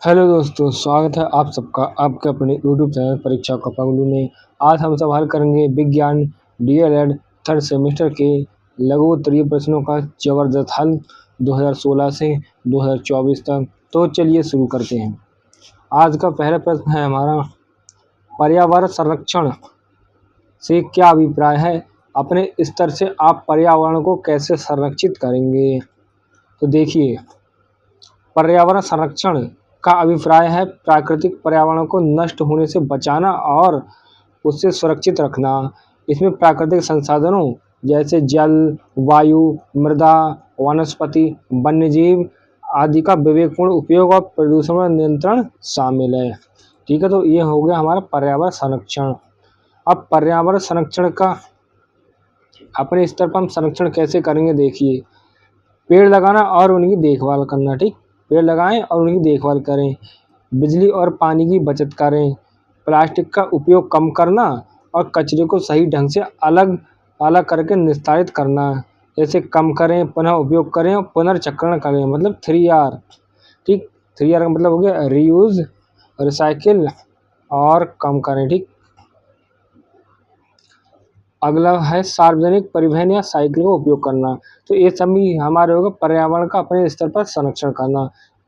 Hello दोस्तों, स्वागत है आप सबका आपके अपने यूट्यूब चैनल परीक्षा का पगलू में। आज हम सब हल करेंगे विज्ञान डीएलएड थर्ड सेमेस्टर के लघु उत्तरीय प्रश्नों का जबरदस्त हल 2016 से 2024 तक। तो चलिए शुरू करते हैं। आज का पहला प्रश्न है हमारा, पर्यावरण संरक्षण से क्या अभिप्राय है? अपने स्तर से आप पर्यावरण को कैसे संरक्षित करेंगे? तो देखिए, पर्यावरण संरक्षण का अभिप्राय है प्राकृतिक पर्यावरण को नष्ट होने से बचाना और उससे सुरक्षित रखना। इसमें प्राकृतिक संसाधनों जैसे जल, वायु, मृदा, वनस्पति, वन्यजीव आदि का विवेकपूर्ण उपयोग और प्रदूषण पर नियंत्रण शामिल है। ठीक है, तो ये हो गया हमारा पर्यावरण संरक्षण। अब पर्यावरण संरक्षण का अपने स्तर पर हम संरक्षण कैसे करेंगे? देखिए, पेड़ लगाना और उनकी देखभाल करना। ठीक, पेड़ लगाएं और उनकी देखभाल करें। बिजली और पानी की बचत करें। प्लास्टिक का उपयोग कम करना और कचरे को सही ढंग से अलग अलग करके निस्तारित करना। जैसे कम करें, पुनः उपयोग करें और पुनर्चक्रण करें, मतलब 3R। ठीक, 3R का मतलब हो गया रीयूज, रिसाइकिल और कम करें। ठीक, अगला है सार्वजनिक परिवहन या साइकिल का उपयोग करना। तो ये सभी हमारे होगा पर्यावरण का अपने स्तर पर संरक्षण करना।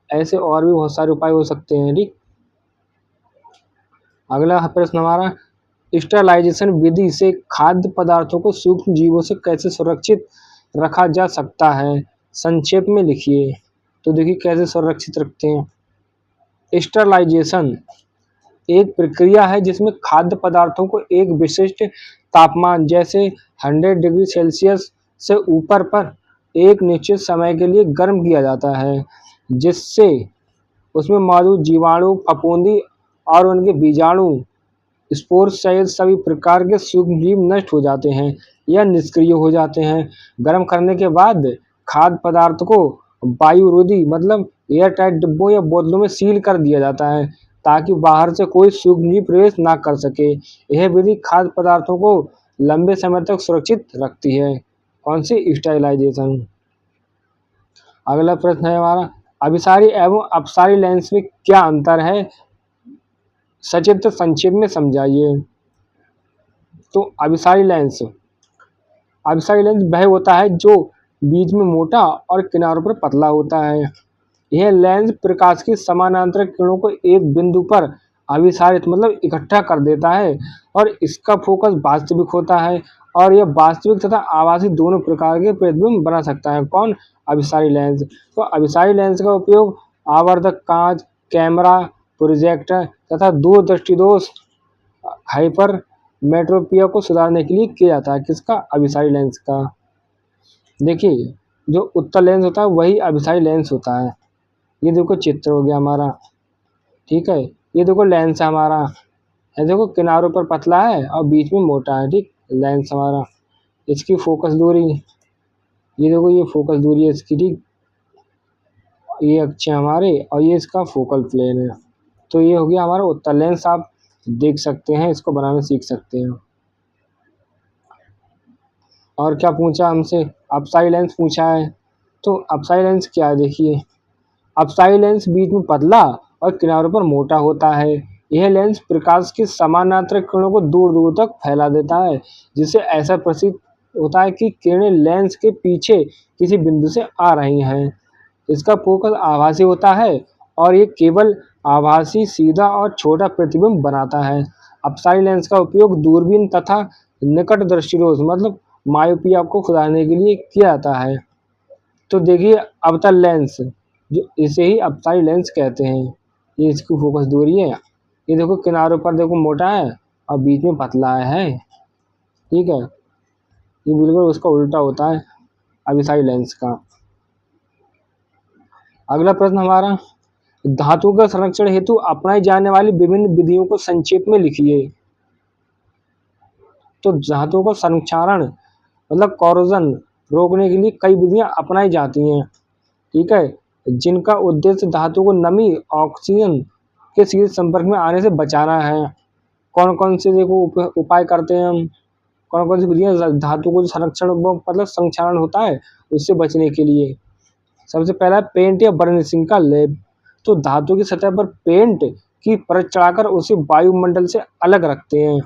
ऐसे और भी बहुत सारे उपाय हो सकते हैं। ठीक, अगला प्रश्न हमारा, स्टरलाइजेशन विधि से खाद्य पदार्थों को सूक्ष्म जीवों से कैसे सुरक्षित रखा जा सकता है? संक्षेप में लिखिए। तो देखिए कैसे सुरक्षित रखते हैं। स्टरलाइजेशन एक प्रक्रिया है जिसमें खाद्य पदार्थों को एक विशिष्ट तापमान जैसे 100 डिग्री सेल्सियस से ऊपर पर एक निश्चित समय के लिए गर्म किया जाता है, जिससे उसमें मौजूद जीवाणु, फफूंदी और उनके बीजाणु, स्पोर सहित सभी प्रकार के सूक्ष्मजीव नष्ट हो जाते हैं या निष्क्रिय हो जाते हैं। गर्म करने के बाद खाद्य पदार्थ को वायुरोधी मतलब एयर टाइट डिब्बों या बोतलों में सील कर दिया जाता है ताकि बाहर से कोई सूक्ष्मजीव प्रवेश ना कर सके। यह विधि खाद्य पदार्थों को लंबे समय तक सुरक्षित रखती है। कौन सी? स्टरलाइजेशन। अगला प्रश्न है हमारा, अभिसारी एवं अपसारी लेंस में क्या अंतर है? सचित्र संक्षेप में समझाइए। तो अभिसारी लेंस वह होता है जो बीच में मोटा और किनारों पर पतला होता है। यह लेंस प्रकाश की समानांतर किरणों को एक बिंदु पर अभिसारित मतलब इकट्ठा कर देता है और इसका फोकस वास्तविक होता है और यह वास्तविक तथा आभासी दोनों प्रकार के प्रतिबिंब बना सकता है। कौन? अभिसारी लेंस। तो अभिसारी लेंस का उपयोग आवर्धक कांच, कैमरा, प्रोजेक्टर तथा दूरदृष्टि दोष, हाइपर मेट्रोपिया को सुधारने के लिए किया जाता है। किसका? अभिसारी लेंस का। देखिए, जो उत्तल लेंस होता है वही अभिसारी लेंस होता है। ये देखो चित्र हो गया हमारा। ठीक है, ये देखो लेंस है हमारा। ये देखो किनारों पर पतला है और बीच में मोटा है। ठीक, लेंस हमारा। इसकी फोकस दूरी, ये देखो ये फोकस दूरी है इसकी। ठीक, ये अक्ष है हमारे और ये इसका फोकल प्लेन है। तो ये हो गया हमारा उत्तल लेंस। आप देख सकते हैं, इसको बनाना सीख सकते हैं। और क्या पूछा हमसे? अपसारी लेंस पूछा है। तो अपसारी लेंस क्या है? देखिए, अपसारी लेंस बीच में पतला और किनारों पर मोटा होता है। यह लेंस प्रकाश की समानांतर किरणों को दूर दूर तक फैला देता है, जिससे ऐसा प्रतीत होता है कि किरणें लेंस के पीछे किसी बिंदु से आ रही हैं। इसका फोकस आभासी होता है और ये केवल आभासी, सीधा और छोटा प्रतिबिंब बनाता है। अपसारी लेंस का उपयोग दूरबीन तथा निकट दृष्टिदोष मतलब मायोपिया को सुधारने के लिए किया जाता है। तो देखिए, अवतल लेंस, जो इसे ही अपसारी लेंस कहते हैं। ये इसकी फोकस दूरी है। ये देखो किनारों पर देखो मोटा है और बीच में पतला है। ठीक है, ये बिल्कुल उसका उल्टा होता है अभिसारी लेंस का। अगला प्रश्न हमारा, धातु का संरक्षण हेतु अपनाई जाने वाली विभिन्न विधियों को संक्षेप में लिखिए। तो धातु का संक्षारण मतलब कोरोजन रोकने के लिए कई विधियां अपनाई जाती हैं। ठीक है, जिनका उद्देश्य धातु को नमी, ऑक्सीजन के सीधे संपर्क में आने से बचाना है। कौन कौन से देखो उपाय करते हैं हम, कौन कौन सी विधियां धातु को संरक्षण मतलब संक्षारण होता है उससे बचने के लिए। सबसे पहला पेंट या बर्निशिंग का लेप। तो धातु की सतह पर पेंट की परत चढ़ाकर उसे वायुमंडल से अलग रखते हैं।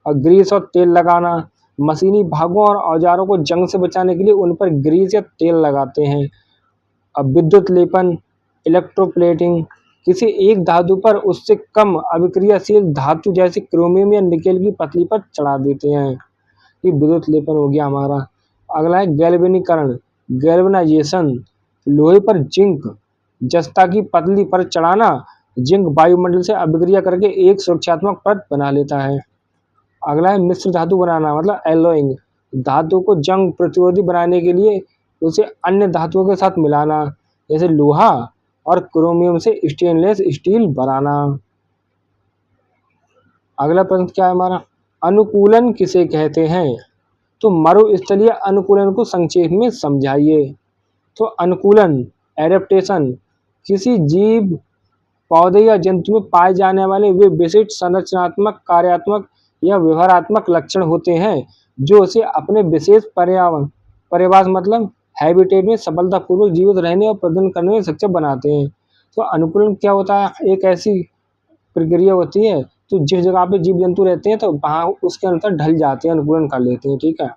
और ग्रीस और तेल लगाना, मशीनी भागों और औजारों को जंग से बचाने के लिए उन पर ग्रीस या तेल लगाते हैं। अब विद्युत लेपन, इलेक्ट्रोप्लेटिंग, किसी एक धातु पर उससे कम अभिक्रियाशील धातु जैसे क्रोमियम या निकेल की पतली पर चढ़ा देते हैं। ये विद्युत लेपन हो गया हमारा। अगला है गैल्वेनीकरण, गैल्वेनाइजेशन, लोहे पर जिंक जस्ता की पतली परत चढ़ाना। जिंक वायुमंडल से अभिक्रिया करके एक सुरक्षात्मक परत बना लेता है। अगला है मिश्र धातु बनाना, मतलब एलोइंग, धातु को जंग प्रतिरोधी बनाने के लिए उसे अन्य धातुओं के साथ मिलाना, जैसे लोहा और क्रोमियम से स्टेनलेस स्टील बनाना। अगला प्रश्न क्या है हमारा, अनुकूलन किसे कहते हैं? तो मरुस्थलीय अनुकूलन को संक्षेप में समझाइए। तो अनुकूलन, एडेप्टेशन, किसी जीव, पौधे या जंतु में पाए जाने वाले वे विशिष्ट संरचनात्मक, कार्यात्मक या व्यवहारात्मक लक्षण होते हैं जो उसे अपने विशेष पर्यावास मतलब हैबिटेट में सफलतापूर्वक जीवित रहने और प्रजनन करने में सक्षम बनाते हैं। तो अनुकूलन क्या होता है? एक ऐसी प्रक्रिया होती है तो जिस जगह पे जीव जंतु रहते हैं तो वहाँ उसके अनुसार ढल जाते हैं, अनुकूलन कर लेते हैं। ठीक है,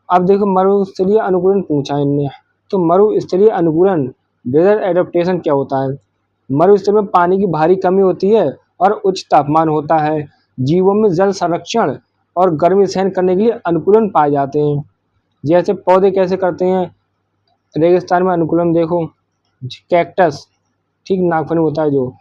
अब देखो मरुस्थलीय अनुकूलन पूछा है इनने। तो मरुस्थलीय अनुकूलन, डेजर्ट एडेप्टेशन क्या होता है? मरुस्थल में पानी की भारी कमी होती है और उच्च तापमान होता है। जीवों में जल संरक्षण और गर्मी सहन करने के लिए अनुकूलन पाए जाते हैं। जैसे पौधे कैसे करते हैं रेगिस्तान में अनुकूलन, देखो कैक्टस, ठीक, नागफनी होता है जो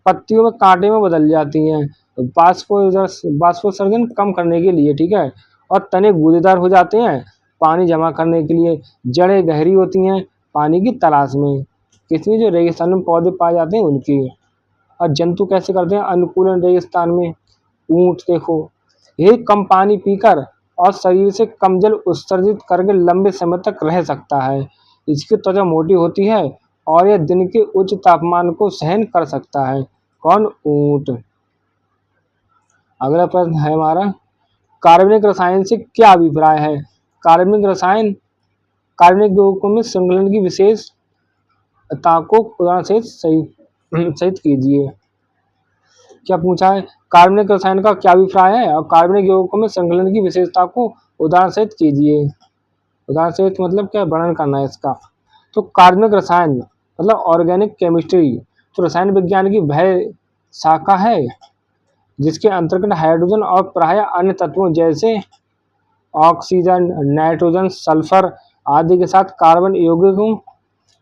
पत्तियों में कांटे में बदल जाती हैं वाष्पोत्सर्जन कम करने के लिए। ठीक है, और तने गूदेदार हो जाते हैं पानी जमा करने के लिए। जड़ें गहरी होती हैं पानी की तलाश में। किसमें? जो रेगिस्तान में पौधे पाए जाते हैं उनकी। और जंतु कैसे करते हैं अनुकूलन रेगिस्तान में? ऊंट देखो, ये कम पानी पीकर और शरीर से कम जल उत्सर्जित करके लंबे समय तक रह सकता है। इसकी त्वचा मोटी होती है और यह दिन के उच्च तापमान को सहन कर सकता है। कौन? ऊंट। अगला प्रश्न है हमारा, कार्बनिक रसायन से क्या अभिप्राय है? कार्बनिक रसायन, कार्बनिक यौगिकों में संकलन की विशेषता को उदाहरण सहित कीजिए। क्या पूछा है? कार्बनिक रसायन का क्या अभिप्राय है और कार्बनिक यौगिकों में संकलन की विशेषता को उदाहरण सहित कीजिए। उदाहरण सहित मतलब क्या, वर्णन करना है इसका। तो कार्बनिक रसायन मतलब ऑर्गेनिक केमिस्ट्री, तो रसायन विज्ञान की वह शाखा है जिसके अंतर्गत हाइड्रोजन और प्रायः अन्य तत्वों जैसे ऑक्सीजन, नाइट्रोजन, सल्फर आदि के साथ कार्बन यौगिकों,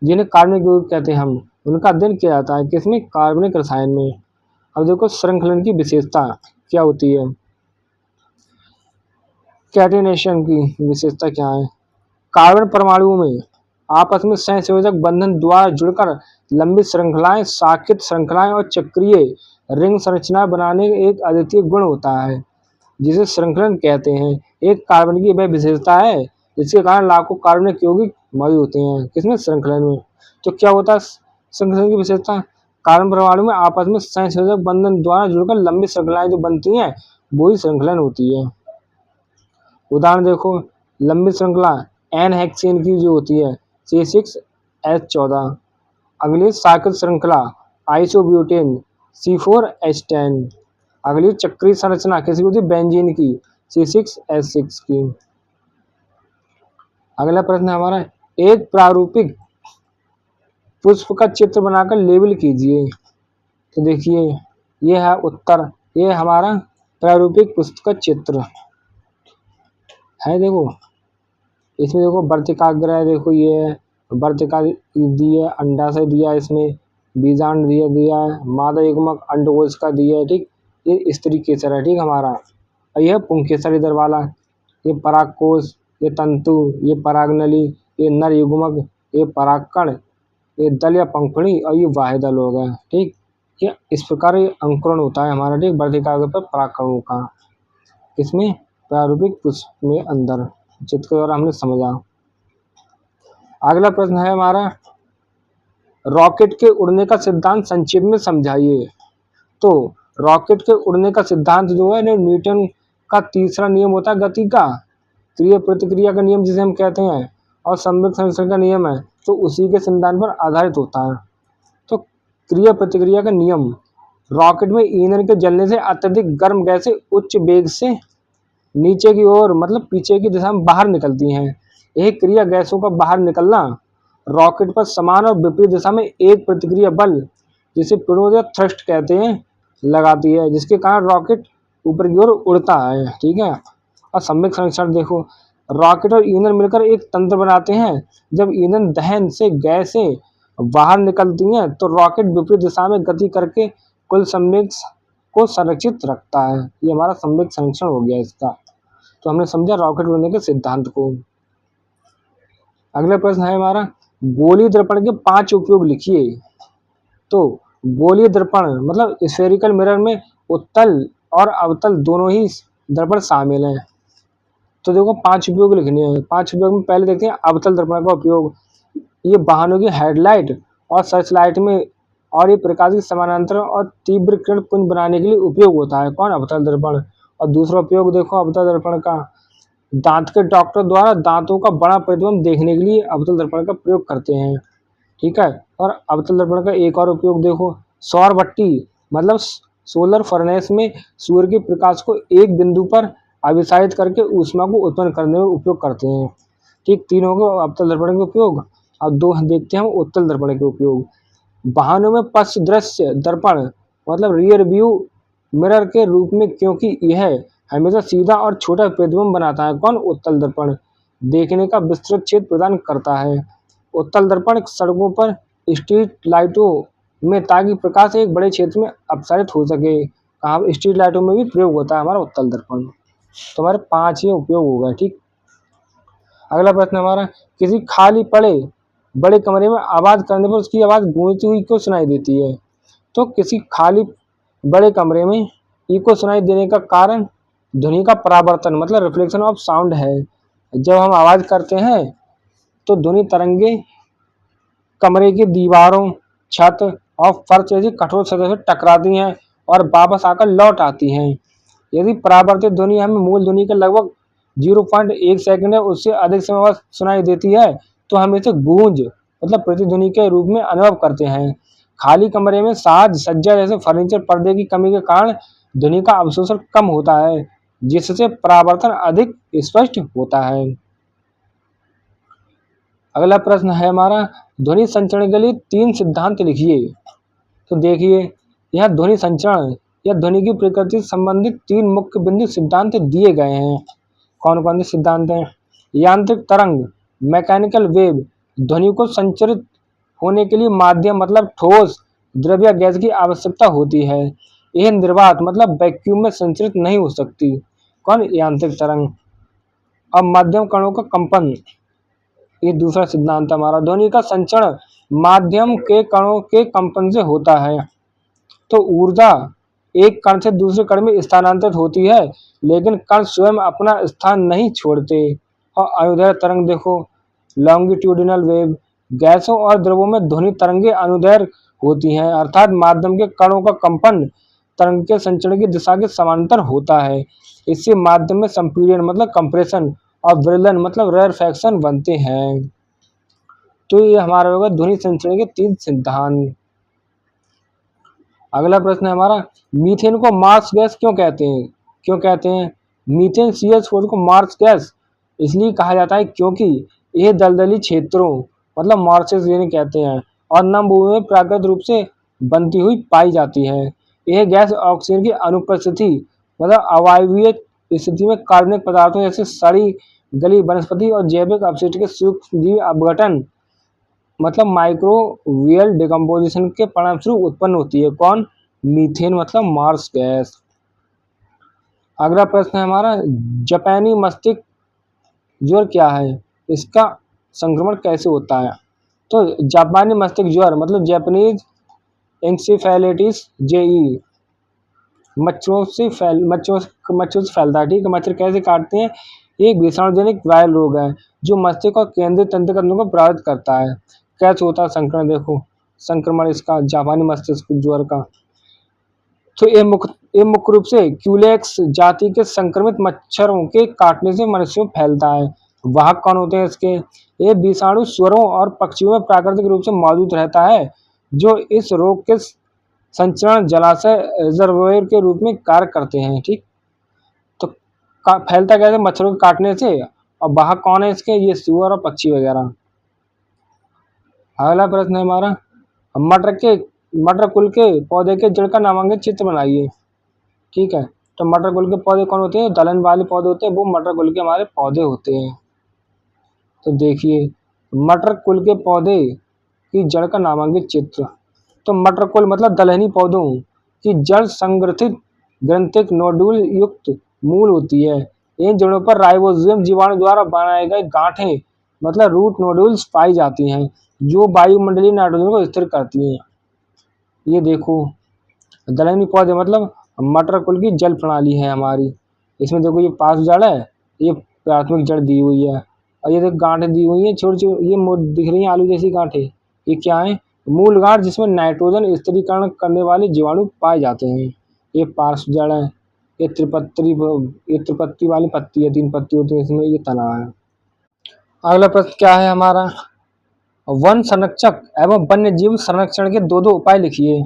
जिन्हें कार्बनिक यौगिक कहते हैं हम, उनका अध्ययन किया जाता है। किसमें? कार्बनिक रसायन में। अब देखो श्रृंखलन की विशेषता क्या होती है? कैटेनेशन की विशेषता क्या है? कार्बन परमाणुओं में आपस में सहसंयोजक बंधन द्वारा जुड़कर लंबी श्रृंखलाएं, शाखित श्रृंखलाएं और चक्रीय रिंग संरचना बनाने एक अद्वितीय गुण होता है जिसे श्रृंखलन कहते हैं। एक कार्बन की वह विशेषता है जिसके कारण लाखों कार्बनिक यौगिक मौजूद होते हैं। किसमें? श्रृंखलन में। तो क्या होता है श्रृंखलन की विशेषता? कार्बन परमाणु में आपस में सहसंयोजक बंधन द्वारा जुड़कर लंबी श्रृंखलाएं जो बनती हैं वही श्रृंखलन होती है। उदाहरण देखो, लंबी श्रृंखला एन हेक्सेन की जो होती है C6H14। अगली शाखित श्रृंखला आइसोब्यूटेन C4H10। अगली चक्रीय संरचना किसकी होती है? बेंजीन की C6H6 की। अगला प्रश्न हमारा, एक प्रारूपिक पुष्प का चित्र बनाकर लेबल कीजिए। तो देखिए ये है उत्तर, ये हमारा प्रारूपिक पुष्प का चित्र है। देखो इसमें देखो वर्तिकाग्र, देखो ये वर्तिका दी है, अंडाशय दिया है, इसमें बीजांड दिया है, मादा युग्मक अंडकोश का दिया है। ठीक, ये स्त्री केसर है। ठीक हमारा, और यह पुंकेसर इधर वाला, ये परागकोश, ये तंतु, ये परागनली, ये नर युग्मक, ये परागकण, ये दल या पंखुड़ी और ये बाह्य दल हो गया। ठीक, ये इस प्रकार ये अंकुरण होता है हमारा। ठीक, वर्तिकाग्र पर परागकणों का। इसमें प्रारूपिक पुष्प में अंदर चित्र के द्वारा हमने समझा। अगला प्रश्न है हमारा, रॉकेट के उड़ने का सिद्धांत संक्षेप में समझाइए। तो रॉकेट के उड़ने का सिद्धांत जो है न्यूटन का तीसरा नियम होता है गति का, क्रिया प्रतिक्रिया का नियम जिसे हम कहते हैं, और संवेग संरक्षण का नियम है, तो उसी के सिद्धांत पर आधारित होता है। तो क्रिया प्रतिक्रिया का नियम। रॉकेट में ईंधन के जलने से अत्यधिक गर्म गैसें उच्च वेग से नीचे की ओर मतलब पीछे की दिशा में बाहर निकलती हैं। यह क्रिया गैसों का बाहर निकलना रॉकेट पर समान और विपरीत दिशा में एक प्रतिक्रिया बल, जिसे पेड़ों या थ्रस्ट कहते हैं, लगाती है, जिसके कारण रॉकेट ऊपर की ओर उड़ता है। ठीक है। और सम्यक संरक्षण देखो, रॉकेट और ईंधन मिलकर एक तंत्र बनाते हैं। जब ईंधन दहन से गैसें बाहर निकलती हैं तो रॉकेट विपरीत दिशा में गति करके कुल सम्यक को संरक्षित रखता है। ये हमारा सम्यक संरक्षण हो गया इसका। तो हमने समझा रॉकेट उड़ने के सिद्धांत को। अगला प्रश्न है हमारा, गोलीय दर्पण के 5 उपयोग लिखिए। तो गोलीय दर्पण मतलब स्फेरिकल मिरर में उत्तल और अवतल दोनों ही दर्पण शामिल हैं। तो देखो 5 उपयोग लिखने हैं। 5 उपयोग में पहले देखते हैं अवतल दर्पण का उपयोग। ये वाहनों की हेडलाइट और सर्च लाइट में और ये प्रकाश की समानांतर और तीव्र किरण पुंज बनाने के लिए उपयोग होता है। कौन? अवतल दर्पण। और दूसरा उपयोग देखो अवतल दर्पण का, दांत के डॉक्टर द्वारा दांतों का बड़ा प्रतिबिंब देखने के लिए अवतल दर्पण का प्रयोग करते हैं। ठीक है। और अवतल दर्पण का एक और उपयोग देखो, सौर भट्टी मतलब सोलर फर्नेस में सूर्य के प्रकाश को एक बिंदु पर अभिसारित करके ऊष्मा को उत्पन्न करने में उपयोग करते हैं। ठीक, 3 हो गए अवतल दर्पण के उपयोग। अब 2 देखते हैं उत्तल दर्पण के उपयोग। वाहनों में पश्च दृश्य दर्पण मतलब रियर व्यू मिरर के रूप में, क्योंकि यह हमेशा सीधा और छोटा प्रतिबिंब बनाता है। कौन? उत्तल दर्पण। देखने का विस्तृत क्षेत्र प्रदान करता है। उत्तल दर्पण सड़कों पर, स्ट्रीट लाइटों में, ताकि प्रकाश एक बड़े क्षेत्र में अपसारित हो सके। कहाँ? स्ट्रीट लाइटों में भी प्रयोग होता है हमारा उत्तल दर्पण। तो हमारे 5 ही उपयोग हो गए। ठीक। अगला प्रश्न हमारा, किसी खाली पड़े बड़े कमरे में आवाज करने पर उसकी आवाज गूंजती हुई क्यों सुनाई देती है? तो किसी खाली बड़े कमरे में इको सुनाई देने का कारण ध्वनि का परावर्तन मतलब रिफ्लेक्शन ऑफ साउंड है। जब हम आवाज करते हैं तो ध्वनि तरंगे कमरे की दीवारों, छत और फर्श जैसी कठोर सतह से टकराती हैं और वापस आकर लौट आती हैं। यदि परावर्तित ध्वनि हमें मूल ध्वनि के लगभग 0.1 सेकंड या उससे अधिक समय बाद सुनाई देती है तो हम इसे गूंज मतलब प्रतिध्वनि के रूप में अनुभव करते हैं। खाली कमरे में साज सज्जा जैसे फर्नीचर पर्दे की कमी के कारण ध्वनि का अवशोषण कम होता है, जिससे परावर्तन अधिक स्पष्ट होता है। अगला प्रश्न है हमारा, ध्वनि संचरण के लिए 3 सिद्धांत लिखिए। तो देखिए, यह ध्वनि संचरण या ध्वनि की प्रकृति से संबंधित 3 मुख्य बिंदु सिद्धांत दिए गए हैं। कौन कौन से सिद्धांत हैं? यांत्रिक तरंग मैकेनिकल वेव, ध्वनि को संचरित होने के लिए माध्यम मतलब ठोस, द्रव या गैस की आवश्यकता होती है। यह निर्वात मतलब वैक्यूम में संचरित नहीं हो सकती। कौन? यांत्रिक तरंग। अब माध्यम कणों का कंपन, ये दूसरा सिद्धांत हमारा। ध्वनि का संचरण माध्यम के कणों के कंपन से होता है। तो ऊर्जा एक कण से दूसरे कण में स्थानांतरित होती है, लेकिन कण स्वयं अपना स्थान नहीं छोड़ते। और अनुदैर्घ्य तरंग देखो, लॉन्गिट्यूडिनल वेव, गैसों और द्रवों में ध्वनि तरंगे अनुदैर्घ्य होती हैं, अर्थात माध्यम के कणों का कंपन तरंग के संचरण की दिशा के समांतर होता है। इससे माध्यम में संपीड़न मतलब कंप्रेशन और विरलन मतलब रेरफैक्शन बनते हैं। तो ये हमारा होगा ध्वनि संचरण के 3 सिद्धांत। अगला प्रश्न है हमारा, मीथेन को मार्स गैस क्यों कहते हैं? क्यों कहते हैं? मीथेन CH4 को मार्स गैस इसलिए कहा जाता है क्योंकि यह दलदली क्षेत्रों मतलब मार्सेस जिन्हें कहते हैं और नमभूमि में प्राकृतिक रूप से बनती हुई पाई जाती है। यह गैस ऑक्सीजन की अनुपस्थिति मतलब अवायवीय स्थिति में कार्बनिक पदार्थों जैसे सड़ी गली वनस्पति और जैविक अपशिष्ट के सूक्ष्म जीव अपघटन मतलब माइक्रोवियल डिकम्पोजिशन के परिणामस्वरूप उत्पन्न होती है। कौन? मीथेन मतलब मार्स गैस। अगला प्रश्न है हमारा, जापानी मस्तिष्क ज्वर क्या है? इसका संक्रमण कैसे होता है? तो जापानी मस्तिष्क ज्वर मतलब जैपनीज एंसेफेलाइटिस JE मच्छरों से फैलता है। ठीक है। मच्छर कैसे काटते हैं? ये एक विषाणुजनित वायरल रोग है जो मस्तिष्क और केंद्रीय तंत्र को प्रभावित करता है। कैसे होता है संक्रमण? देखो, संक्रमण इसका जापानी मस्तिष्क ज्वर का, तो ये मुख्य रूप से क्यूलेक्स जाति के संक्रमित मच्छरों के काटने से मनुष्यों में फैलता है। वाहक कौन होते हैं इसके? ये विषाणु स्वरों और पक्षियों में प्राकृतिक रूप से मौजूद रहता है, जो इस रोग के संचरण जलाशय रिजर्वोयर के रूप में कार्य करते हैं। ठीक, तो फैलता कैसे? मच्छरों के काटने से। और वाहक कौन है इसके? ये सूअर और पक्षी वगैरह। अगला प्रश्न है हमारा, मटर कुल के पौधे के जड़ का नामांकित चित्र बनाइए। ठीक है, तो मटर कुल के पौधे कौन होते हैं? दलहन वाले पौधे होते हैं, वो मटर कुल के हमारे पौधे होते हैं। तो देखिए, मटर कुल के पौधे की जड़ का नामांकित चित्र। तो मटर कुल मतलब दलहनी पौधों की जड़ संग्रथित ग्रंथिक नोड्यूल युक्त मूल होती है। इन जड़ों पर राइबोसोम जीवाणु द्वारा बनाए गए गांठें मतलब रूट नोड्यूल्स पाई जाती हैं, जो वायुमंडलीय नाइट्रोजन को स्थिर करती हैं। ये देखो, दलहनी पौधे मतलब मटर कुल की जल प्रणाली है हमारी। इसमें देखो, ये पार्श्व जड़ है, ये प्राथमिक जड़ दी हुई है, और ये देखो गांठें दी हुई हैं छोटी छोटी, ये दिख रही हैं आलू जैसी गांठें। ये क्या है? मूल गांठ, जिसमें नाइट्रोजन स्थिरीकरण करने वाले जीवाणु पाए जाते हैं। ये पार्श्व जड़ है। ये त्रिपत्ती वाली पत्ती है, 3 पत्ती होती है इसमें। ये तना है। अगला प्रश्न क्या है हमारा, वन संरक्षक एवं वन्य जीव संरक्षण के दो उपाय लिखिए।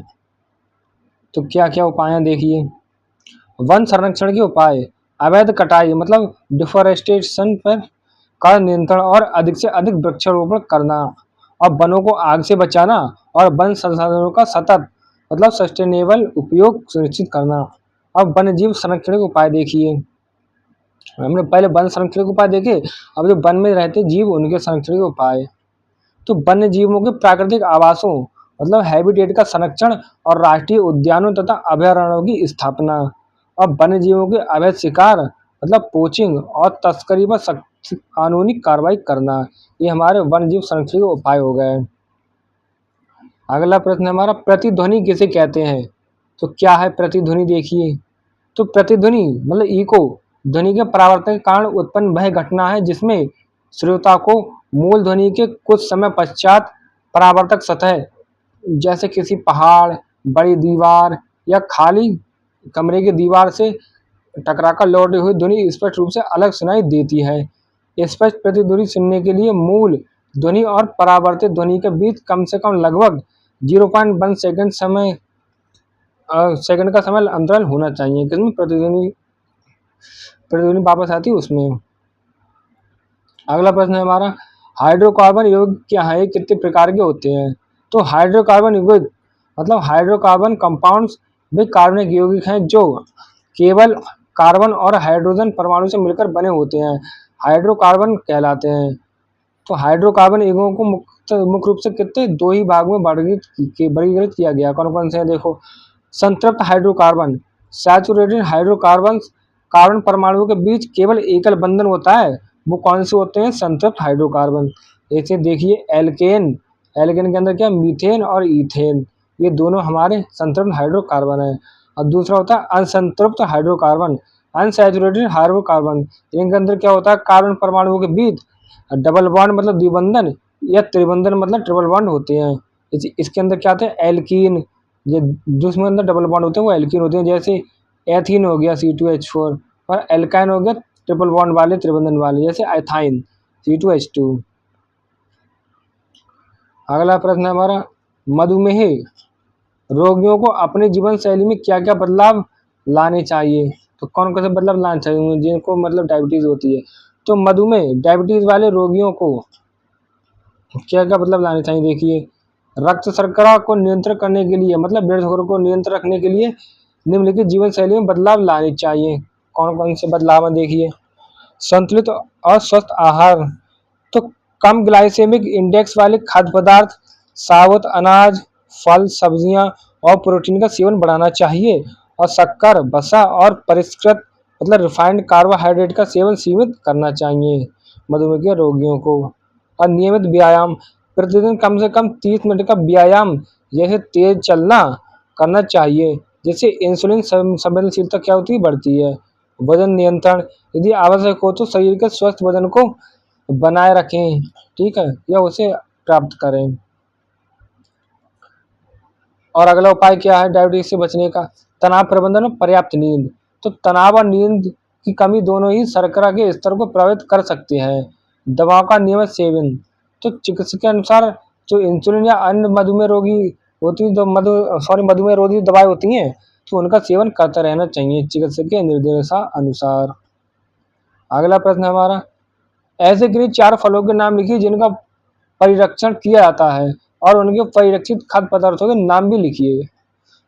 तो क्या क्या उपाय हैं देखिए। वन संरक्षण के उपाय: अवैध कटाई मतलब डिफोरेस्टेशन पर का नियंत्रण और अधिक से अधिक वृक्षारोपण करना, और वनों को आग से बचाना, और वन संसाधनों का सतत मतलब सस्टेनेबल उपयोग सुनिश्चित करना। अब वन्य जीव संरक्षण के उपाय देखिए। हमने पहले वन संरक्षण के उपाय देखे, अब जो वन में रहते जीव उनके संरक्षण के उपाय। तो वन्य जीवों के प्राकृतिक आवासों मतलब हैबिटेट का संरक्षण और राष्ट्रीय उद्यानों तथा अभयारण्यों की स्थापना, और वन्य जीवों के अवैध शिकार मतलब पोचिंग और तस्करी पर सख्त कानूनी कार्रवाई करना। ये हमारे वन्य जीव संरक्षण के उपाय हो गए। अगला प्रश्न है हमारा, प्रतिध्वनि किसे कहते हैं? तो क्या है प्रतिध्वनि देखिए। तो प्रतिध्वनि मतलब इको ध्वनि के परावर्तन के कारण उत्पन्न वह घटना है जिसमें श्रोता को मूल ध्वनि के कुछ समय पश्चात परावर्तक सतह जैसे किसी पहाड़, बड़ी दीवार या खाली कमरे की दीवार से टकराकर लौटी हुई ध्वनि स्पष्ट रूप से अलग सुनाई देती है। स्पष्ट प्रतिध्वनि सुनने के लिए मूल ध्वनि और परावर्तित ध्वनि के बीच कम से कम लगभग 0.1 सेकंड का समय अंतराल होना चाहिए। किसमें? प्रतिध्वनि वापस आती है उसमें। अगला प्रश्न है हमारा, हाइड्रोकार्बन यौगिक क्या है? कितने प्रकार के होते हैं? तो हाइड्रोकार्बन यौगिक मतलब हाइड्रोकार्बन कंपाउंड्स वे कार्बनिक यौगिक हैं जो केवल कार्बन और हाइड्रोजन परमाणु से मिलकर बने होते हैं, हाइड्रोकार्बन कहलाते हैं। तो हाइड्रोकार्बन यौगिकों को मुख्य रूप से कितने दो ही भाग में वर्गीकृत किया गया। कौन कौन से हैं देखो। संतृप्त हाइड्रोकार्बन सैचुरेटेड हाइड्रोकार्बन, कार्बन परमाणुओं के बीच केवल एकल बंधन होता है, वो कौन से होते हैं? संतृप्त हाइड्रोकार्बन। ऐसे देखिए, एल्केन, एल्केन के अंदर क्या? मीथेन और ईथेन, ये दोनों हमारे संतृप्त हाइड्रोकार्बन है। और दूसरा होता है असंतृप्त हाइड्रोकार्बन, अनसैचुरेटेड हाइड्रोकार्बन। इनके अंदर क्या होता है? कार्बन परमाणुओं के बीच डबल बॉन्ड मतलब द्विबंधन या त्रिबंधन मतलब ट्रिपल बॉन्ड होते हैं। इसके अंदर क्या आते हैं? एल्कीन, ये जिसमें अंदर डबल बॉन्ड होते हैं वो एल्कीन होते हैं, जैसे एथीन हो गया C2H4, और एल्काइन हो गया ट्रिपल बॉन्ड वाले त्रिबंधन वाले, जैसे एथाइन C2H2। अगला प्रश्न है हमारा, मधुमेह रोगियों को अपने जीवन शैली में क्या क्या बदलाव लाने चाहिए? तो कौन कौन से बदलाव लाने चाहिए जिनको मतलब डायबिटीज होती है? तो मधुमेह डायबिटीज वाले रोगियों को क्या क्या बदलाव लाने चाहिए देखिए। रक्त शर्करा को नियंत्रण करने के लिए मतलब ब्लड शुगर को नियंत्रण रखने के लिए निम्नलिखित जीवन शैली में बदलाव लाने चाहिए। कौन कौन से बदलाव हैं देखिए। संतुलित और स्वस्थ आहार, तो कम ग्लाइसेमिक इंडेक्स वाले खाद्य पदार्थ, साबुत अनाज, फल, सब्जियां और प्रोटीन का सेवन बढ़ाना चाहिए, और शक्कर, वसा और परिष्कृत मतलब रिफाइंड कार्बोहाइड्रेट का सेवन सीमित करना चाहिए मधुमेह के रोगियों को। और नियमित व्यायाम, प्रतिदिन कम से कम 30 मिनट का व्यायाम जैसे तेज चलना करना चाहिए, जिससे इंसुलिन संवेदनशीलता क्या होती है? बढ़ती है। वजन नियंत्रण, यदि आवश्यक हो तो शरीर के स्वस्थ वजन को बनाए रखें, ठीक है, या उसे प्राप्त करें। और अगला उपाय क्या है डायबिटीज से बचने का? तनाव प्रबंधन और पर्याप्त नींद। तो तनाव और नींद की कमी दोनों ही शर्करा के स्तर को प्रभावित कर सकते हैं। दवाओं का नियमित सेवन, तो चिकित्सक के अनुसार जो इंसुलिन या अन्य मधुमेह रोगी होती जो मधुमेह रोधी दवाएं होती हैं, तो उनका सेवन करता रहना चाहिए चिकित्सक के निर्देशानुसार। अगला प्रश्न है हमारा, ऐसे किन्हीं 4 फलों के नाम लिखिए जिनका परिरक्षण किया जाता है और उनके परिरक्षित खाद्य पदार्थों के नाम भी लिखिए।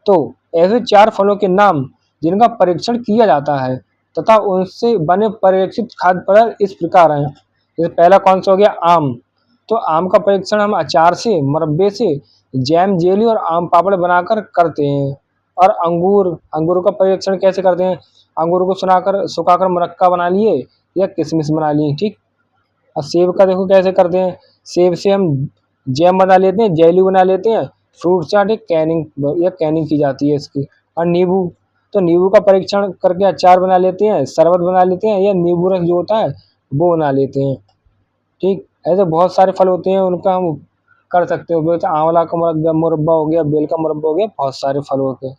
तो ऐसे 4 फलों के नाम जिनका परीक्षण किया जाता है तथा उनसे बने परिरक्षित खाद्य पदार्थ इस प्रकार हैं। जैसे पहला कौन सा हो गया, आम। तो आम का परीक्षण हम अचार से, मुरब्बे से, जैम, जेली और आम पापड़ बनाकर करते हैं। और अंगूर का परीक्षण कैसे करते हैं? अंगूर को सुखाकर मुरक्का बना लिए या किशमिश बना लिए, ठीक। और सेब का देखो कैसे करते हैं, सेब से हम जैम बना लेते हैं, जेली बना लेते हैं, फ्रूट चाट एक कैनिंग की जाती है इसकी। और नींबू, तो नींबू का परीक्षण करके अचार बना लेते हैं, शरबत बना लेते हैं, या नींबू रस जो होता है वो बना लेते हैं, ठीक। ऐसे बहुत सारे फल होते हैं उनका हम कर सकते हो, जैसे आंवला का मुरब्बा हो गया, बेल का मुरब्बा हो गया, बहुत सारे फल होते हैं।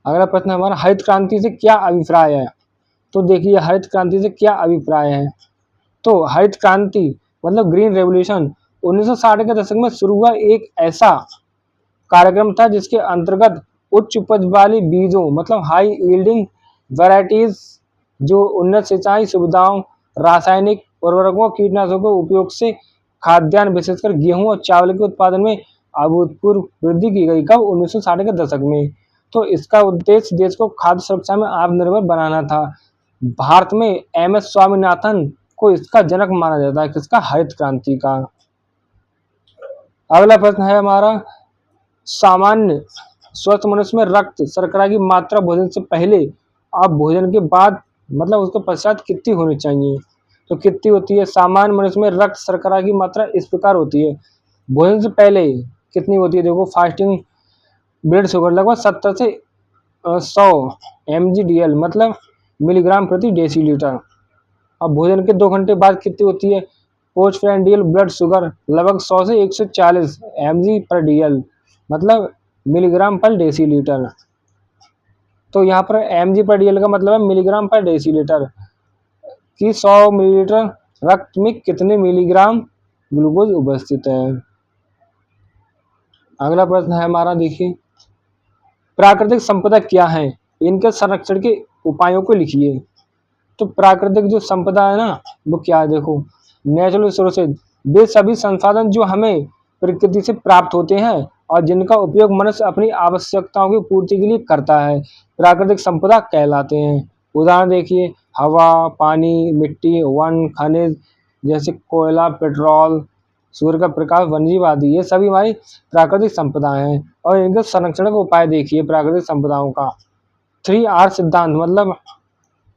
अगला प्रश्न हमारा, हरित क्रांति से क्या अभिप्राय है? तो देखिए हरित क्रांति से क्या अभिप्राय है। तो हरित क्रांति मतलब ग्रीन रेवोल्यूशन 1960 के दशक में शुरू हुआ एक ऐसा कार्यक्रम था जिसके अंतर्गत उच्च उपज वाली बीजों मतलब हाई यील्डिंग वैरायटीज जो उन्नत सिंचाई सुविधाओं, रासायनिक उर्वरकों, कीटनाशकों के उपयोग से खाद्यान्न विशेषकर गेहूं और चावल के उत्पादन में अभूतपूर्व वृद्धि की गई। कब? 1960 के दशक में। तो इसका उद्देश्य देश को खाद्य सुरक्षा में आत्मनिर्भर बनाना था। भारत में एम एस स्वामीनाथन को इसका जनक माना जाता है, किसका? हरित क्रांति का। अगला प्रश्न है हमारा, सामान्य स्वस्थ मनुष्य में रक्त शर्करा की मात्रा भोजन से पहले और भोजन के बाद मतलब उसके पश्चात कितनी होनी चाहिए? तो कितनी होती है? सामान्य मनुष्य में रक्त शर्करा की मात्रा इस प्रकार होती है, भोजन से पहले कितनी होती है? देखो, फास्टिंग ब्लड शुगर लगभग 70 से 100 mg/dl मतलब मिलीग्राम प्रति डेसीलीटर। अब भोजन के 2 घंटे बाद कितनी होती है? पोस्टप्रांडियल ब्लड शुगर लगभग 100 से 140 mg/dl मतलब मिलीग्राम पर डेसीलीटर। तो यहाँ पर mg/dl का मतलब है मिलीग्राम पर डेसीलीटर कि 100 मिलीलीटर रक्त में कितने मिलीग्राम ग्लूकोज उपस्थित है। अगला प्रश्न है हमारा, देखिए, प्राकृतिक संपदा क्या है? इनके संरक्षण के उपायों को लिखिए। तो प्राकृतिक जो संपदा है ना, वो क्या है? देखो, नेचुरल रिसोर्सेज वे सभी संसाधन जो हमें प्रकृति से प्राप्त होते हैं और जिनका उपयोग मनुष्य अपनी आवश्यकताओं की पूर्ति के लिए करता है, प्राकृतिक संपदा कहलाते हैं। उदाहरण देखिए, हवा, पानी, मिट्टी, वन, खनिज जैसे कोयला, पेट्रोल, सूर्य का प्रकाश, वन्यजीव आदि, ये सभी हमारी प्राकृतिक संपदा हैं। और इनके संरक्षण का उपाय देखिए प्राकृतिक संपदाओं का। 3R सिद्धांत मतलब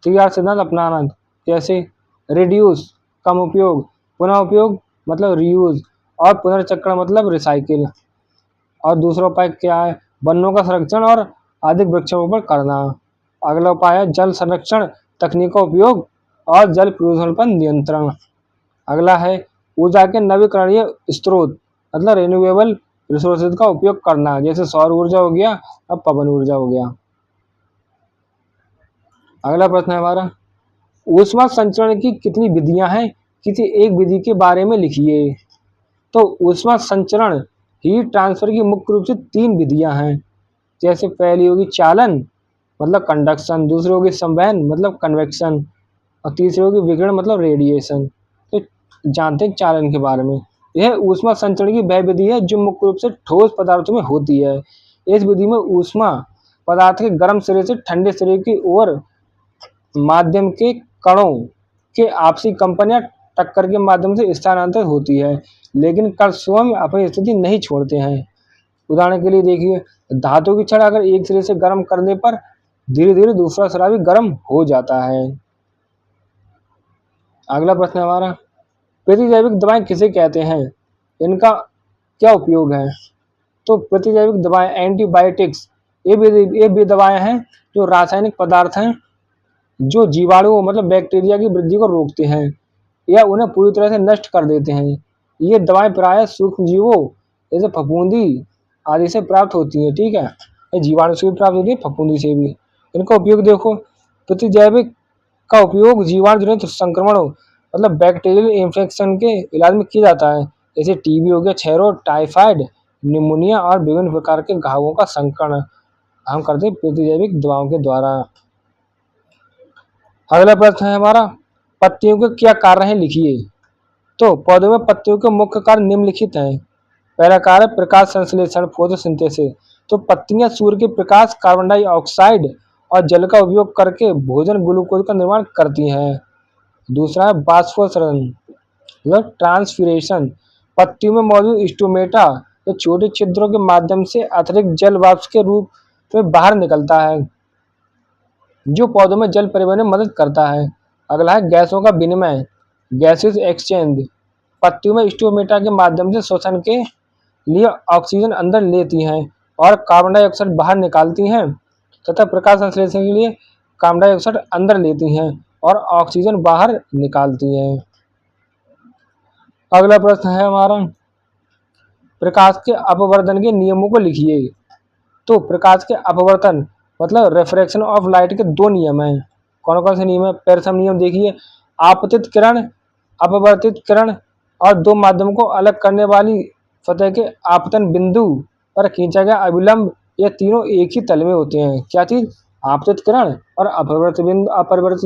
3R सिद्धांत अपनाना, जैसे रिड्यूस कम उपयोग, पुनः उपयोग मतलब रीयूज, और पुनर्चक्रण मतलब रिसाइकिल। और दूसरा उपाय क्या है? वनों का संरक्षण और अधिक वृक्षारोपण करना। अगला उपाय है जल संरक्षण तकनीक का उपयोग और जल प्रदूषण पर नियंत्रण। अगला है ऊर्जा के नवीकरणीय स्रोत मतलब रिन्यूएबल रिसोर्सेज का उपयोग करना, जैसे सौर ऊर्जा हो गया और पवन ऊर्जा हो गया। अगला प्रश्न है हमारा, ऊष्मा संचरण की कितनी विधियां हैं? किसी एक विधि के बारे में लिखिए। तो ऊष्मा संचरण हीट ट्रांसफर की मुख्य रूप से 3 विधियां हैं। जैसे पहली होगी चालन मतलब कंडक्शन, दूसरी होगी संवहन मतलब कन्वेक्शन, और तीसरी होगी विकिरण मतलब रेडिएशन। तो जानते हैं चालन के बारे में। यह ऊष्मा संचरण की वह विधि है जो मुख्य रूप से ठोस पदार्थों में होती है। इस विधि में ऊष्मा पदार्थ के गर्म सिरे से ठंडे सिरे की ओर माध्यम के कणों के आपसी कंपन या टक्कर के माध्यम से स्थानांतरित होती है, लेकिन कण स्वयं अपनी स्थिति नहीं छोड़ते हैं। उदाहरण के लिए देखिए, धातु की छड़ अगर एक सिरे से गर्म करने पर धीरे धीरे दूसरा सिरा भी गर्म हो जाता है। अगला प्रश्न हमारा, प्रतिजैविक दवाएं किसे कहते हैं? इनका क्या उपयोग है? तो प्रतिजैविक दवाएं एंटीबायोटिक्स ये भी दवाएं हैं जो रासायनिक पदार्थ हैं जो जीवाणुओं मतलब बैक्टीरिया की वृद्धि को रोकते हैं या उन्हें पूरी तरह से नष्ट कर देते हैं। ये दवाएं प्रायः सूक्ष्म जीवों जैसे फफूंदी आदि से प्राप्त होती हैं, ठीक है। ये जीवाणु से भी प्राप्त होती है, फफूंदी से भी। इनका उपयोग देखो, प्रतिजैविक का उपयोग जीवाणु जनित संक्रमणों मतलब बैक्टीरियल इन्फेक्शन के इलाज में किया जाता है, जैसे टीबी हो गया, क्षयरोग, टाइफाइड निमोनिया और विभिन्न प्रकार के घावों का संक्रमण हम करते हैं प्रतिजैविक दवाओं के द्वारा। अगला प्रश्न है हमारा, पत्तियों के क्या कार्य हैं लिखिए। तो पौधों में पत्तियों के मुख्य कार्य निम्नलिखित हैं। पहला कार्य प्रकाश संश्लेषण फोटोसिंथेसिस। तो पत्तियां सूर्य के प्रकाश, कार्बन डाइऑक्साइड और जल का उपयोग करके भोजन ग्लूकोज का निर्माण करती हैं। दूसरा है बाष्पोत्सर्जन मतलब ट्रांसपीरेशन। पत्तियों में मौजूद स्टोमेटा के छोटे छिद्रों के माध्यम से अतिरिक्त जल वाष्प के रूप में बाहर निकलता है, जो पौधों में जल परिवहन में मदद करता है। अगला है गैसों का विनिमय, गैसेस एक्सचेंज। पत्तियों में स्टोमेटा के माध्यम से श्वसन के लिए ऑक्सीजन अंदर लेती हैं और कार्बन डाइऑक्साइड बाहर निकालती हैं, तथा प्रकाश संश्लेषण के लिए कार्बन डाइऑक्साइड अंदर लेती हैं और ऑक्सीजन बाहर निकालती हैं। अगला प्रश्न है हमारा, प्रकाश के अपवर्तन के नियमों को लिखिए। तो प्रकाश के अपवर्तन मतलब रिफ्रैक्शन ऑफ लाइट के दो नियम हैं। कौन कौन से नियम है? प्रथम नियम देखिए, आपतित किरण, अपवर्तित किरण और दो माध्यम को अलग करने वाली सतह के आपतन बिंदु पर खींचा गया अभिलंब, ये तीनों एक ही तल में होते हैं। क्या चीज? आपतित किरण और अपरिवर्तित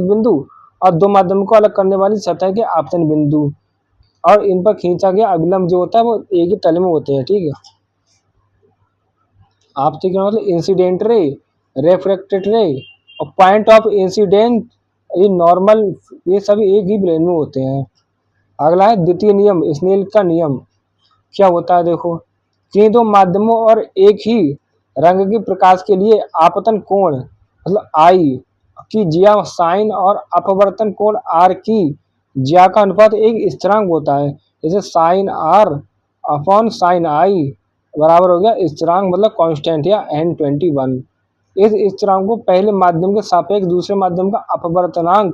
बिंदु और दो माध्यम को अलग करने वाली सतह के आपतन बिंदु, और इन पर खींचा गया अभिलंब जो होता है वो एक ही तल में होते हैं। ठीक है, आपतित किरण मतलब इंसिडेंट रे, रेफ्रेक्टेड रे और पॉइंट ऑफ इंसिडेंट, ये नॉर्मल, ये सभी एक ही प्लेन में होते हैं। अगला है द्वितीय नियम, स्नेल का नियम। क्या होता है देखो, किन्हीं दो माध्यमों और एक ही रंग के प्रकाश के लिए आपतन कोण मतलब आई की जिया साइन और अपवर्तन कोण आर की जिया का अनुपात एक स्थिरांक होता है। जैसे साइन आर अपॉन साइन आई बराबर हो गया स्थिरांक मतलब कांस्टेंट या n21। इस स्थिरांक को पहले माध्यम के सापेक्ष दूसरे माध्यम का अपवर्तनांक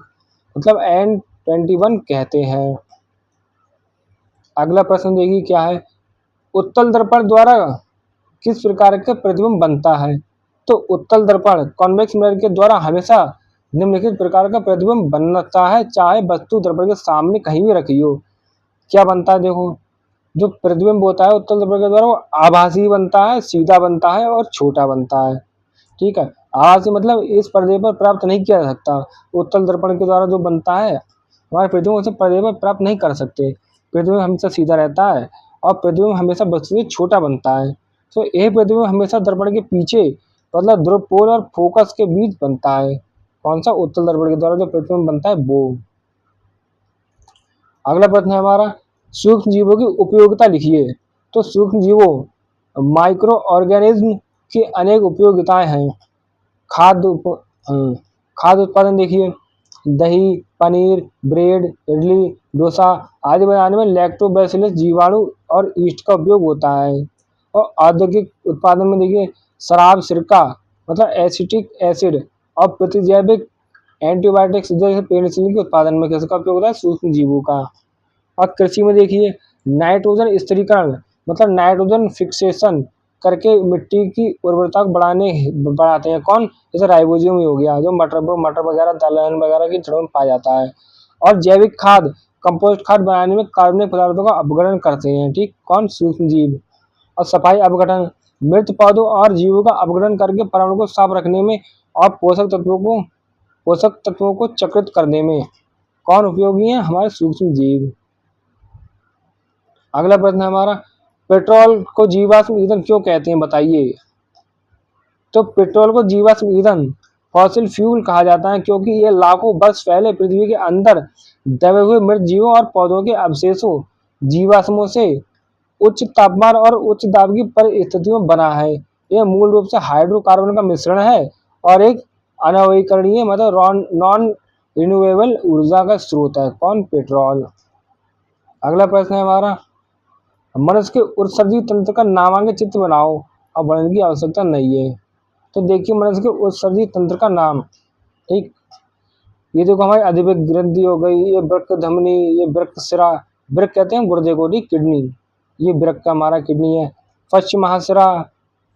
मतलब n21 कहते हैं। अगला प्रश्न देखिए क्या है, उत्तल दर्पण द्वारा किस प्रकार का प्रतिबिंब बनता है। तो उत्तल दर्पण कॉन्वेक्स मिरर के द्वारा हमेशा निम्नलिखित प्रकार का प्रतिबिंब बनता है, चाहे वस्तु दर्पण के सामने कहीं भी रखी हो। क्या बनता है देखो, जो प्रतिबिंब होता है उत्तल दर्पण के द्वारा वो आभासी बनता है, सीधा बनता है और छोटा बनता है। ठीक है, आभासी मतलब इस पर्दे पर प्राप्त नहीं किया जा सकता। उत्तल दर्पण के द्वारा जो बनता है हमारे प्रतिबिंब उसे पर्दे पर प्राप्त नहीं कर सकते। प्रतिबिंब हमेशा सीधा रहता है और प्रतिबिंब हमेशा वस्तु से छोटा बनता है। तो यह प्रतिबिंब हमेशा दर्पण के पीछे मतलब ध्रुव पोल और फोकस के बीच बनता है। कौन सा? उत्तल दर्पण के द्वारा जो प्रतिबिंब बनता है वो। अगला प्रश्न है हमारा, सूक्ष्म जीवों की उपयोगिता लिखिए। तो सूक्ष्म जीवों माइक्रो ऑर्गेनिज्म की अनेक उपयोगिताएं हैं। खाद्य उत्पादन देखिए, दही, पनीर, ब्रेड, इडली, डोसा आदि बनाने में लैक्टोबैसिलस जीवाणु और ईस्ट का उपयोग होता है। और औद्योगिक उत्पादन में देखिए, शराब, सिरका मतलब एसिटिक एसिड और प्रतिजैविक एंटीबायोटिक्स जैसे पेनिसिलिन के उत्पादन में किसका उपयोग होता है? सूक्ष्म जीवों का। और कृषि में देखिए, नाइट्रोजन स्थिरीकरण मतलब नाइट्रोजन फिक्सेशन करके मिट्टी की उर्वरता को बढ़ाते हैं। कौन? जैसे राइबोसोम ही हो गया, जो मटर वगैरह दलहन वगैरह की जड़ों में पाया जाता है। और जैविक खाद कंपोस्ट खाद बनाने में कार्बनिक पदार्थों का अपघटन करते हैं। ठीक, कौन? सूक्ष्म जीव। और सफाई अपघटन मृत पौधों और जीवों का अपघटन करके पर्यावरण को साफ रखने में और पोषक तत्वों को चक्रित करने में कौन उपयोगी है? हमारे सूक्ष्म जीव। अगला प्रश्न है हमारा, पेट्रोल को जीवाश्म ईंधन क्यों कहते हैं बताइए। तो पेट्रोल को जीवाश्म ईंधन फॉसिल फ्यूल कहा जाता है क्योंकि ये लाखों वर्ष पहले पृथ्वी के अंदर दबे हुए मृत जीवों और पौधों के अवशेषों जीवाश्मों से उच्च तापमान और उच्च दाब की परिस्थितियों में बना है। यह मूल रूप से हाइड्रोकार्बन का मिश्रण है और एक अनवीकरणीय मतलब नॉन रिन्यूएबल ऊर्जा का स्रोत है। कौन? पेट्रोल। अगला प्रश्न है हमारा, मनुष्य के उत्सर्जी तंत्र का नामांकित चित्र बनाओ। अब बनाने की आवश्यकता नहीं है। तो देखिए मनुष्य के उत्सर्जी तंत्र का नाम। ठीक, ये देखो हमारी अधिवेग ग्रंथि हो गई, ये वृक्क धमनी, ये वृक्क शिरा, वृक्क कहते हैं गुर्दे को, ठीक, किडनी, ये वृक्क का हमारा किडनी है। पश्चिम महाशिरा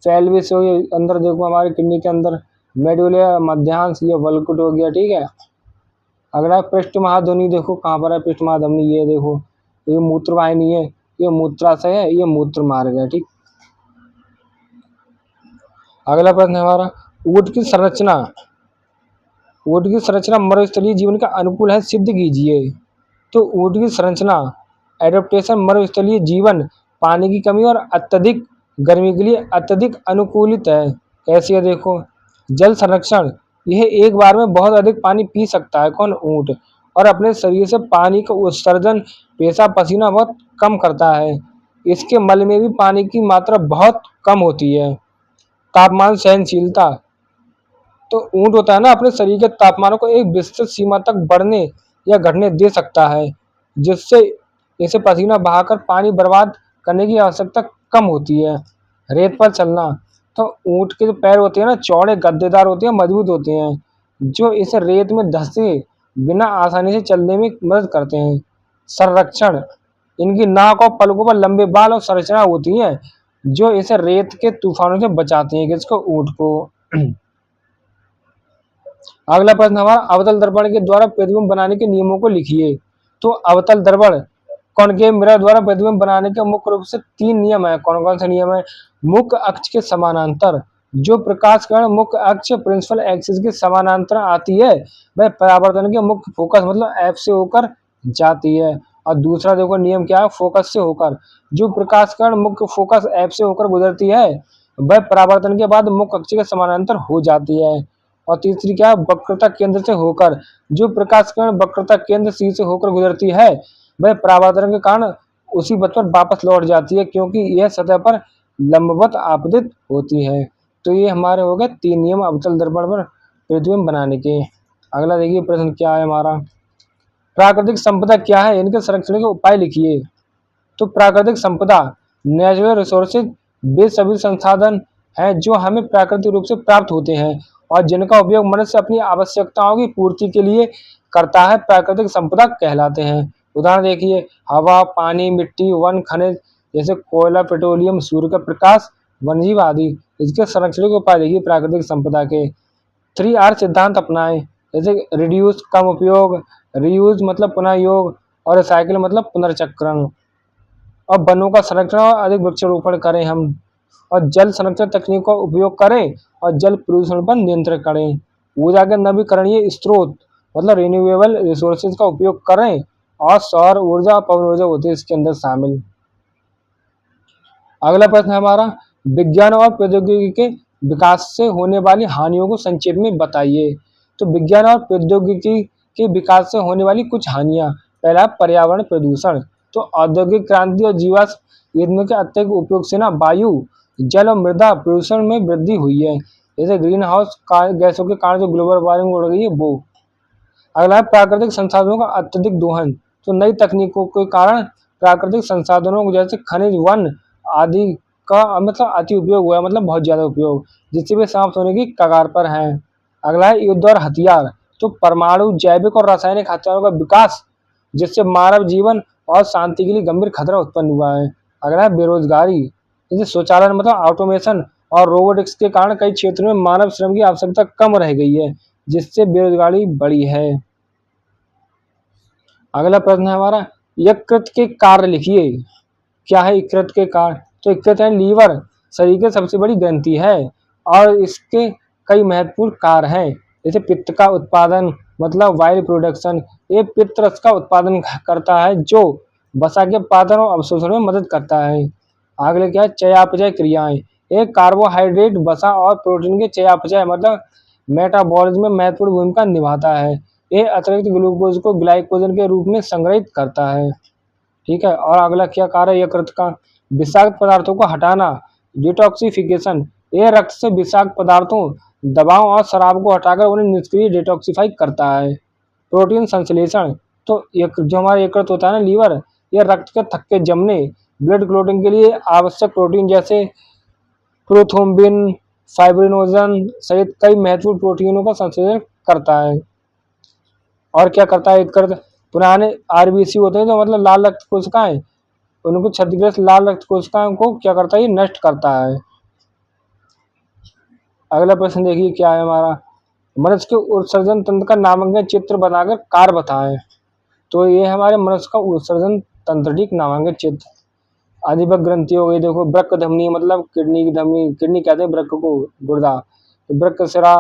पेल्विस हो, ये अंदर देखो हमारी किडनी के अंदर। मेडुला मध्यांश, ये वल्कुट हो गया। ठीक है, अगला पृष्ठ महाध्वनि देखो कहाँ पर है पृष्ठ महाध्वनि, ये देखो ये मूत्र वाहिनी है, ये मूत्राशय है, ये मूत्र मार्ग है। ठीक, अगला प्रश्न है हमारा, ऊँट की संरचना मरुस्थलीय जीवन के अनुकूल है, सिद्ध कीजिए। तो ऊँट की संरचना एडेप्टेशन मरुस्थलीय जीवन, पानी की कमी और अत्यधिक गर्मी के लिए अत्यधिक अनुकूलित है। कैसी है देखो, जल संरक्षण, यह एक बार में बहुत अधिक पानी पी सकता है। कौन? ऊँट। और अपने शरीर से पानी का उत्सर्जन, पेशाब पसीना बहुत कम करता है। इसके मल में भी पानी की मात्रा बहुत कम होती है। तापमान सहनशीलता, तो ऊँट होता है ना, अपने शरीर के तापमान को एक विस्तृत सीमा तक बढ़ने या घटने दे सकता है, जिससे इसे पसीना बहाकर पानी बर्बाद करने की आवश्यकता कम होती है। रेत पर चलना, तो ऊँट के जो पैर होते हैं ना, चौड़े गद्देदार होते हैं, मजबूत होते हैं, जो इसे रेत में धंसे बिना आसानी से चलने में मदद करते हैं। संरक्षण, इनकी नाक और पलकों पर लंबे बाल और संरचना होती है, जो इसे रेत के तूफानों से बचाती है। किसको? ऊँट को। अगला प्रश्न हमारा, अवतल दर्पण के द्वारा प्रतिबिंब बनाने के नियमों को लिखिए। तो अवतल दर्पण कॉनकेव मिरर द्वारा प्रतिबिंब बनाने के मुख्य रूप से 3 नियम है। कौन कौन से नियम है? मुख्य अक्ष के समानांतर, जो प्रकाश किरण मुख्य अक्ष प्रिंसिपल एक्सिस के समानांतर आती है, वह परावर्तन के मुख्य फोकस मतलब एफ से होकर जाती है। और दूसरा देखो नियम क्या है, फोकस से होकर, जो प्रकाश किरण मुख्य फोकस एफ से होकर गुजरती है, वह परावर्तन के बाद मुख्य अक्ष के समानांतर हो जाती है। और तीसरी क्या है, वक्रता केंद्र से होकर, जो प्रकाश किरण वक्रता केंद्र सी से होकर गुजरती है, वह परावर्तन के कारण उसी पथ पर वापस लौट जाती है, क्योंकि यह सतह पर लंबवत आपतित होती है। तो ये हमारे हो गए 3 नियम अवतल दर्पण पर प्रतिबिंब बनाने के। अगला देखिए प्रश्न क्या है हमारा, प्राकृतिक संपदा क्या है, इनके संरक्षण के उपाय लिखिए। तो प्राकृतिक संपदा, नेचुरल रिसोर्सेज, वे सभी संसाधन हैं जो हमें प्राकृतिक रूप से प्राप्त होते हैं और जिनका उपयोग मनुष्य अपनी आवश्यकताओं की पूर्ति के लिए करता है, प्राकृतिक संपदा कहलाते हैं। उदाहरण देखिए, हवा, पानी, मिट्टी, वन, खनिज जैसे कोयला, पेट्रोलियम, सूर्य का प्रकाश, वन्यजीव आदि। इसके संरक्षण के उपाय देखिए प्राकृतिक संपदा के। 3R सिद्धांत अपनाएं, जैसे रिड्यूस कम उपयोग, रीयूज मतलब पुनः योग, और रिसाइकिल मतलब पुनर्चक्रण। और वनों का संरक्षण और अधिक वृक्षारोपण करें हम, और जल संरक्षण तकनीक का उपयोग करें और जल प्रदूषण पर नियंत्रण करें। ऊर्जा के नवीकरणीय स्रोत मतलब रिन्यूएबल रिसोर्सेज का उपयोग करें, और सौर ऊर्जा, पवन ऊर्जा होती है इसके अंदर शामिल। अगला प्रश्न है हमारा, विज्ञान और प्रौद्योगिकी के विकास से होने वाली हानियों को संक्षेप में बताइए। तो विज्ञान और प्रौद्योगिकी के विकास से होने वाली कुछ हानियां। पहला, पर्यावरण प्रदूषण, तो औद्योगिक क्रांति और जीवाश्म ईंधनों के अत्यधिक उपयोग से ना वायु, जल और मृदा प्रदूषण में वृद्धि हुई है। जैसे ग्रीन हाउस गैसों के कारण जो ग्लोबल वार्मिंग हो रही है वो। अगला है प्राकृतिक संसाधनों का अत्यधिक दोहन, तो नई तकनीकों के कारण प्राकृतिक संसाधनों जैसे खनिज, वन आदि का मतलब अति उपयोग हुआ है, मतलब बहुत ज्यादा उपयोग, जिससे वे समाप्त होने की कगार पर हैं। अगला है युद्ध और हथियार, तो परमाणु, जैविक और रासायनिक हथियारों का विकास, जिससे मानव जीवन और शांति के लिए गंभीर खतरा उत्पन्न हुआ है। अगला है बेरोजगारी, जैसे स्वचालन मतलब ऑटोमेशन और रोबोटिक्स के कारण कई क्षेत्रों में मानव श्रम की आवश्यकता कम रह गई है, जिससे बेरोजगारी बढ़ी है। अगला प्रश्न है हमारा, यकृत के कार्य लिखिए। क्या है यकृत के कार्य? तो यकृत है लीवर, शरीर की सबसे बड़ी ग्रंथि है और इसके कई महत्वपूर्ण कार्य हैं। जैसे पित्त का उत्पादन मतलब वाइल प्रोडक्शन, ये पित्त रस का उत्पादन करता है जो वसा के उत्पादन और अवशोषण में मदद करता है। अगले क्या है, चयापचय क्रियाएं, एक कार्बोहाइड्रेट, वसा और प्रोटीन के चयापचय मतलब मेटाबॉलिज्म में महत्वपूर्ण भूमिका निभाता है। ये अतिरिक्त ग्लूकोज को ग्लाइकोजन के रूप में संग्रहित करता है। ठीक है, और अगला क्या कार्य है यकृत का, विषाक्त पदार्थों को हटाना, डिटॉक्सिफिकेशन, ये रक्त से विषाक्त पदार्थों, दवाओं और शराब को हटाकर उन्हें निष्क्रिय डिटॉक्सिफाई करता है। प्रोटीन संश्लेषण, तो जो हमारा यकृत होता है ना लीवर, ये रक्त के थक्के जमने, ब्लड क्लोटिंग के लिए आवश्यक प्रोटीन जैसे प्रोथ्रोम्बिन, फाइब्रिनोजन सहित कई महत्वपूर्ण प्रोटीनों का संश्लेषण करता है। और क्या करता है यकृत, पुराने आरबीसी होते हैं जो मतलब लाल रक्त कोशिकाएं, उनको क्षतिग्रस्त लाल रक्त कोशिकाओं को क्या करता है, ये नष्ट करता है। अगला प्रश्न देखिए क्या है हमारा, मनुष्य के उत्सर्जन तंत्र का नामांकन चित्र बनाकर कार्य बताएं। तो ये हमारे मनुष्य का उत्सर्जन तंत्र, ठीक, नामांकित चित्र। अधिभुक्त ग्रंथि हो गई, देखो वृक्क धमनी मतलब किडनी की धमनी, किडनी कहते हैं वृक्क को, गुर्दा, वृक्क शिरा,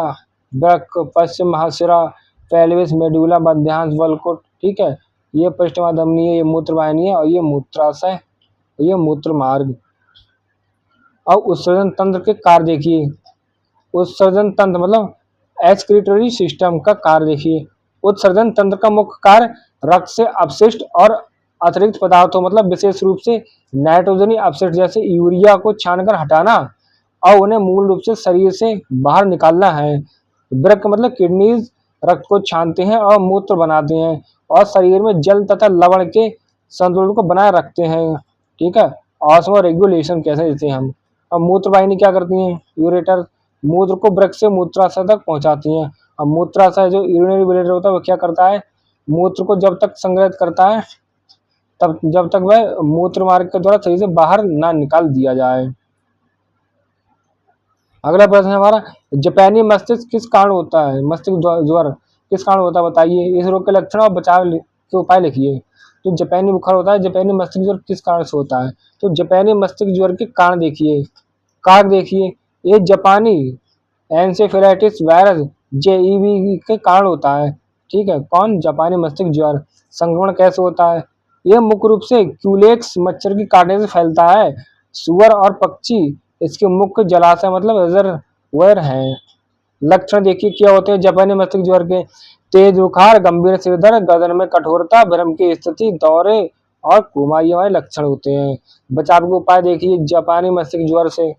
वृक्क पश्चिम महाशिरा, पेल्विस, मेडुला, मध्यांश वल्कुट, ठीक है। ये पृष्ठमा धमनी है, ये मूत्र वाहिनी है, और ये मूत्राशय, ये मूत्र मार्ग। अब उत्सर्जन तंत्र के कार्य देखिए। उत्सर्जन तंत्र मतलब एक्सक्रीटरी सिस्टम का कार्य देखिए। उत्सर्जन तंत्र का मुख्य कार्य रक्त से अपशिष्ट और अतिरिक्त पदार्थों मतलब विशेष रूप से नाइट्रोजनी अपशिष्ट जैसे यूरिया को छानकर हटाना और उन्हें मूल रूप से शरीर से बाहर निकालना है। वृक्क मतलब किडनीज रक्त को छानते हैं और मूत्र बनाते हैं और शरीर में जल तथा लवण के संतुलन को बनाए रखते हैं, ठीक है। ऑस्मो रेगुलेशन कैसे देते हैं हम। अब मूत्र वाहिनी क्या करती हैं, यूरेटर मूत्र को वृक्क से मूत्राशय तक पहुंचाती हैं। अब मूत्राशय जो यूरिनरी ब्लैडर होता है वो क्या करता है, मूत्र को जब तक संग्रहित करता है तब जब तक वह मूत्र मार्ग के द्वारा सही से बाहर ना निकाल दिया जाए। अगला प्रश्न है हमारा, जापानी मस्तिष्क किस कारण होता है, मस्तिष्क ज्वर किस कारण होता है बताइए। इस रोग के लक्षण और बचाव के उपाय लिखिए। तो जापानी बुखार होता है, जापानी मस्तिष्क ज्वर किस कारण से होता है। तो जापानी मस्तिष्क ज्वर के कारण देखिए, कारक देखिए, ये जापानी एन्सेफेलाइटिस वायरस जेईवी के कारण होता है, ठीक है। कौन, जापानी मस्तिष्क ज्वर। संक्रमण कैसे होता है, यह मुख्य रूप से क्यूलेक्स मच्छर की काटने से फैलता है। सुअर और पक्षी इसके मुख्य जलाशय मतलब रिजर्वोयर हैं। लक्षण देखिए क्या होते हैं जापानी मस्तिष्क ज्वर के, तेज बुखार, गंभीर सिर दर्द, गर्दन में कठोरता, भ्रम की स्थिति, दौरे और कोमा, ये हमारे लक्षण होते हैं। बचाव के उपाय देखिए जापानी मस्तिष्क ज्वर से,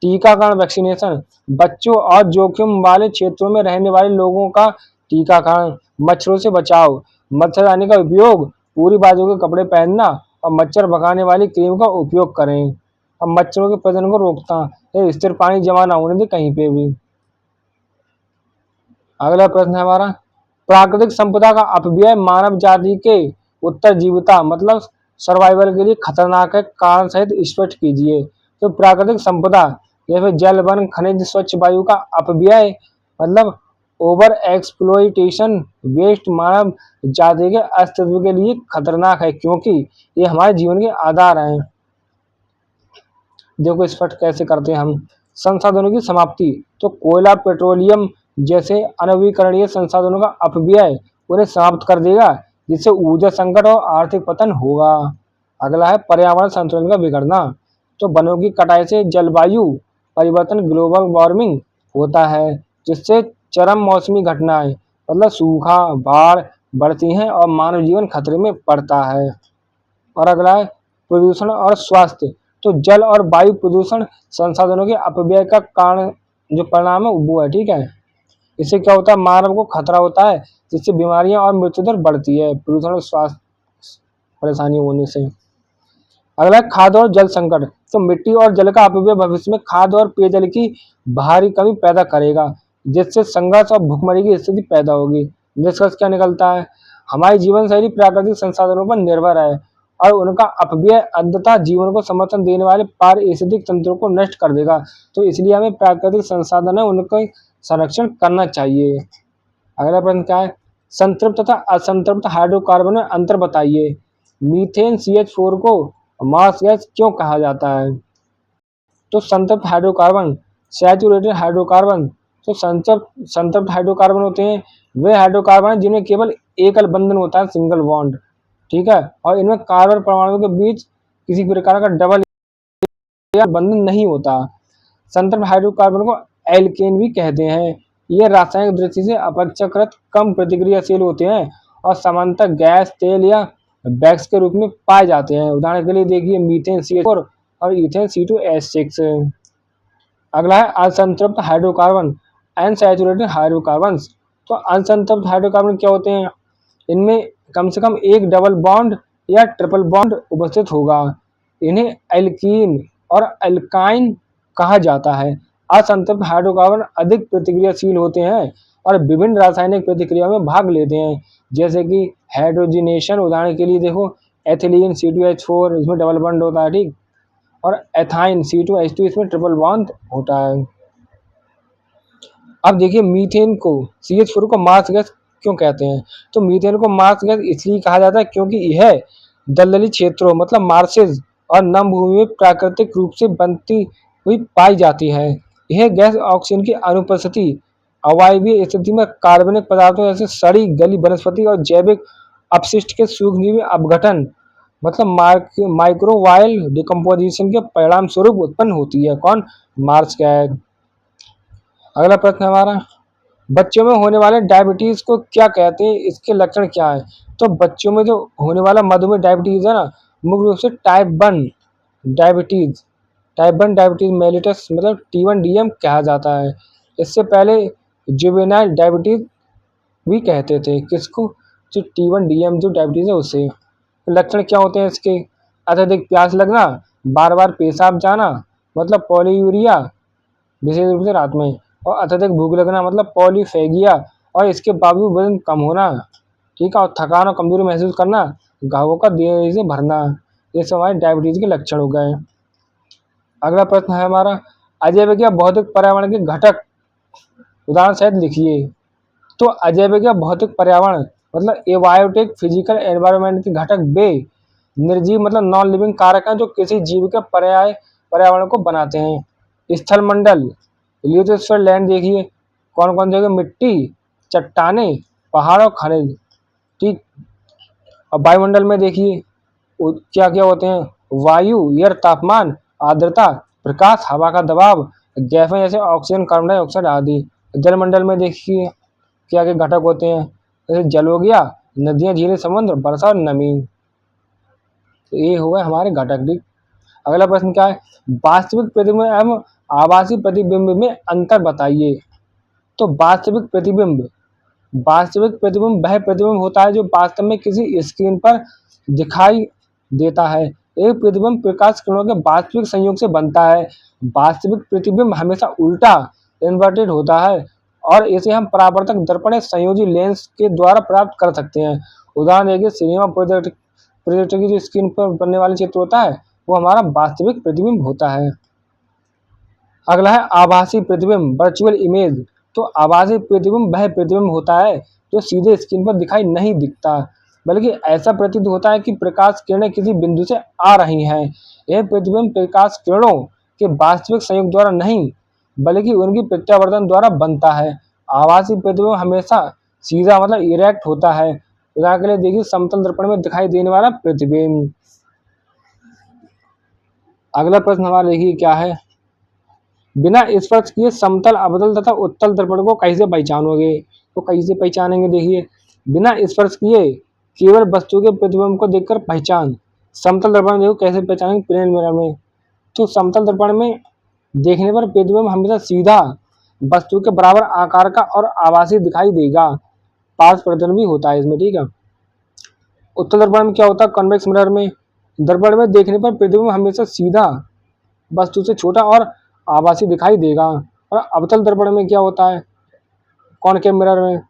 टीकाकरण वैक्सीनेशन, बच्चों और जोखिम वाले क्षेत्रों में रहने वाले लोगों का टीकाकरण, मच्छरों से बचाव, मच्छरदानी का उपयोग, पूरी बाजू के कपड़े पहनना और मच्छर भगाने वाली क्रीम का उपयोग करें। अब मच्छरों के प्रजनन को रोकता है, स्थिर पानी जमा ना होने दे कहीं पे भी। अगला प्रश्न है हमारा, प्राकृतिक संपदा का अपव्यय मानव जाति के उत्तरजीविता मतलब सर्वाइवल के लिए खतरनाक है, कारण सहित स्पष्ट कीजिए। तो प्राकृतिक संपदा जैसे जल, वन, खनिज, स्वच्छ वायु का अपव्यय मतलब ओवर एक्सप्लोइटेशन, वेस्ट मानव जाति के अस्तित्व के लिए खतरनाक है क्योंकि ये हमारे जीवन के आधार हैं। देखो स्पष्ट कैसे करते हैं हम। संसाधनों की समाप्ति, तो कोयला, पेट्रोलियम जैसे अनवीकरणीय संसाधनों का अपव्यय उन्हें समाप्त कर देगा, जिससे ऊर्जा संकट और आर्थिक पतन होगा। अगला है पर्यावरण संतुलन का बिगड़ना, तो वनों की कटाई से जलवायु परिवर्तन ग्लोबल वार्मिंग होता है, जिससे चरम मौसमी घटनाएं मतलब सूखा, बाढ़ बढ़ती हैं और मानव जीवन खतरे में पड़ता है। और अगला है प्रदूषण और स्वास्थ्य, तो जल और वायु प्रदूषण संसाधनों के अपव्यय का कारण जो परिणाम है वो है, ठीक है। इससे क्या होता है, मानव को खतरा होता है, जिससे बीमारियां और मृत्यु दर बढ़ती है प्रदूषण और स्वास्थ्य परेशानी होने से। अगला है खाद्य और जल संकट, तो मिट्टी और जल का अपव्यय भविष्य में खाद्य और पेयजल की भारी कमी पैदा करेगा, जिससे संघर्ष और भुखमरी की स्थिति पैदा होगी। निष्कर्ष क्या निकलता है, हमारी जीवन शैली प्राकृतिक संसाधनों पर निर्भर है और उनका अपव्यय अंततः जीवन को समर्थन देने वाले पारिस्थितिक तंत्रों को नष्ट कर देगा। तो इसलिए हमें प्राकृतिक संसाधन है उनका संरक्षण करना चाहिए। अगला प्रश्न क्या है, संतृप्त तथा असंतृप्त हाइड्रोकार्बन में अंतर बताइए। मीथेन CH4 को मार्स गैस क्यों कहा जाता है। तो संतृप्त हाइड्रोकार्बन, सैचुरेटेड हाइड्रोकार्बन, तो संतृप्त हाइड्रोकार्बन होते हैं वे हाइड्रोकार्बन जिनमें केवल एकल बंधन होता है, सिंगल बॉन्ड, ठीक है, और इनमें कार्बन परमाणु के बीच किसी प्रकार का डबल या बंधन नहीं होता। संतृप्त हाइड्रोकार्बन को एल्केन भी कहते हैं। ये रासायनिक दृष्टि से अपेक्षाकृत कम प्रतिक्रियाशील होते हैं और सामान्यतः गैस, तेल या वैक्स के रूप में पाए जाते हैं। उदाहरण के लिए देखिए मीथेन CH4 और इथेन C2H6। अगला है असंतृप्त हाइड्रोकार्बन, अनसैचुरेटेड हाइड्रोकार्बन्स। तो असंतृप्त हाइड्रोकार्बन क्या होते हैं, इनमें कम से कम एक डबल बॉन्ड या ट्रिपल बॉन्ड उपस्थित होगा। इन्हें एल्कीन और एल्काइन कहा जाता है। असंतृप्त हाइड्रोकार्बन अधिक प्रतिक्रियाशील होते हैं और विभिन्न रासायनिक प्रतिक्रियाओं में भाग लेते हैं, जैसे कि हाइड्रोजिनेशन। उदाहरण के लिए देखो एथिलीन C2H4 इसमें डबल बॉन्ड होता है, ठीक, और एथाइन C2H2 इसमें ट्रिपल बॉन्ड होता है। अब देखिए मीथेन को CH4 को मार्स गैस क्यों कहते हैं। तो मीथेन को मार्स गैस इसलिए कहा जाता है क्योंकि यह दलदली क्षेत्रों मतलब मार्सेज और नम भूमि में प्राकृतिक रूप से बनती हुई पाई जाती है। यह गैस ऑक्सीजन की अनुपस्थिति, अवायवीय स्थिति में कार्बनिक पदार्थों जैसे सड़ी गली वनस्पति और जैविक अपशिष्ट के सूक्ष्मजीवी अपघटन मतलब माइक्रोवायल डिकम्पोजिशन के परिणाम स्वरूप उत्पन्न होती है। कौन? Marsh gas. अगला प्रश्न है हमारा, बच्चों में होने वाले डायबिटीज को क्या कहते हैं, इसके लक्षण क्या है? तो बच्चों में जो होने वाला मधुमेह डायबिटीज है ना, मुख्य रूप से डायबिटीज टाइप 1 डायबिटीज मेलिटस मतलब T1DM कहा जाता है। इससे पहले जुवेनाइल डायबिटीज भी कहते थे। किसको? जो T1DM जो डायबिटीज है उसे। लक्षण क्या होते हैं इसके? अत्यधिक प्यास लगना, बार बार पेशाब जाना मतलब पॉलीयूरिया विशेष रूप से रात में, और अत्यधिक भूख लगना मतलब पॉलीफेगिया, और इसके बावजूद वजन कम होना, ठीक है, और थकान और कमजोरी महसूस करना, घावों का देरी से भरना, ये सब हमारे डायबिटीज के लक्षण हो गए। अगला प्रश्न है हमारा, अजैव या भौतिक पर्यावरण के घटक उदाहरण सहित लिखिए। तो अजैव या भौतिक पर्यावरण मतलब एबायोटिक फिजिकल एनवायरनमेंट के घटक वे निर्जीव मतलब नॉन लिविंग कारक हैं जो किसी जीव के पर्यावरण को बनाते हैं। स्थल मंडल, लिथोस्फीयर लैंड देखिए, कौन कौन जगह? मिट्टी, चट्टाने, पहाड़ और खनिज, ठीक। और वायुमंडल में देखिए क्या क्या होते हैं? वायु, एयर तापमान, आर्द्रता, प्रकाश, हवा का दबाव, गैसें जैसे ऑक्सीजन, कार्बन डाइऑक्साइड आदि। जलमंडल में देखिए क्या क्या घटक होते हैं, जैसे जल हो गया, नदियां, झीलें, समुद्र, वर्षा और नमी। तो ये हो गए हमारे घटक, ठीक। अगला प्रश्न क्या है? वास्तविक प्रतिबिंब एवं आभासी प्रतिबिंब में अंतर बताइए। तो वास्तविक प्रतिबिंब वह प्रतिबिंब होता है जो वास्तव में किसी स्क्रीन पर दिखाई देता है। एक प्रतिबिंब प्रकाश किरणों के वास्तविक संयोग से बनता है। वास्तविक प्रतिबिंब हमेशा उल्टा इन्वर्टेड होता है और इसे हम परावर्तक दर्पण या संयोजी लेंस के द्वारा प्राप्त कर सकते हैं। उदाहरण देखिए, सिनेमा प्रोजेक्टर की जो स्क्रीन पर बनने वाला चित्र होता है वो हमारा वास्तविक प्रतिबिंब होता है। अगला है आभासी प्रतिबिंब, वर्चुअल इमेज। तो आभासी प्रतिबिंब वह प्रतिबिंब होता है जो सीधे स्क्रीन पर दिखाई नहीं दिखता, बल्कि ऐसा प्रतीत होता है कि प्रकाश किरणें किसी बिंदु से आ रही हैं। यह प्रतिबिंब प्रकाश किरणों के वास्तविक संयोग द्वारा नहीं, बल्कि उनकी प्रत्यावर्तन द्वारा बनता है। आभासी प्रतिबिंब हमेशा सीधा मतलब इरेक्ट होता है। उदाहरण के लिए देखिए, समतल दर्पण में दिखाई देने वाला प्रतिबिंब। अगला प्रश्न हमारा देखिए क्या है? बिना स्पर्श किए समतल, अवतल तथा उत्तल दर्पण को कैसे पहचानोगे? तो कैसे पहचानेंगे? देखिए, बिना स्पर्श किए केवल वस्तु के प्रतिबिंब को देखकर पहचान। समतल दर्पण देखो कैसे पहचानेंगे? प्लेन मिरर में। तो समतल दर्पण में देखने पर प्रतिबिंब हमेशा सीधा वस्तु के बराबर आकार का और आभासी दिखाई देगा। पार्श्व प्रतिबिंब भी होता है इसमें, ठीक है। उत्तल दर्पण में क्या होता है? कॉन्वेक्स मिरर में दर्पण में देखने पर प्रतिबिंब हमेशा सीधा वस्तु से छोटा और आभासी दिखाई देगा। और अवतल दर्पण में क्या होता है? कॉनकेव मिरर में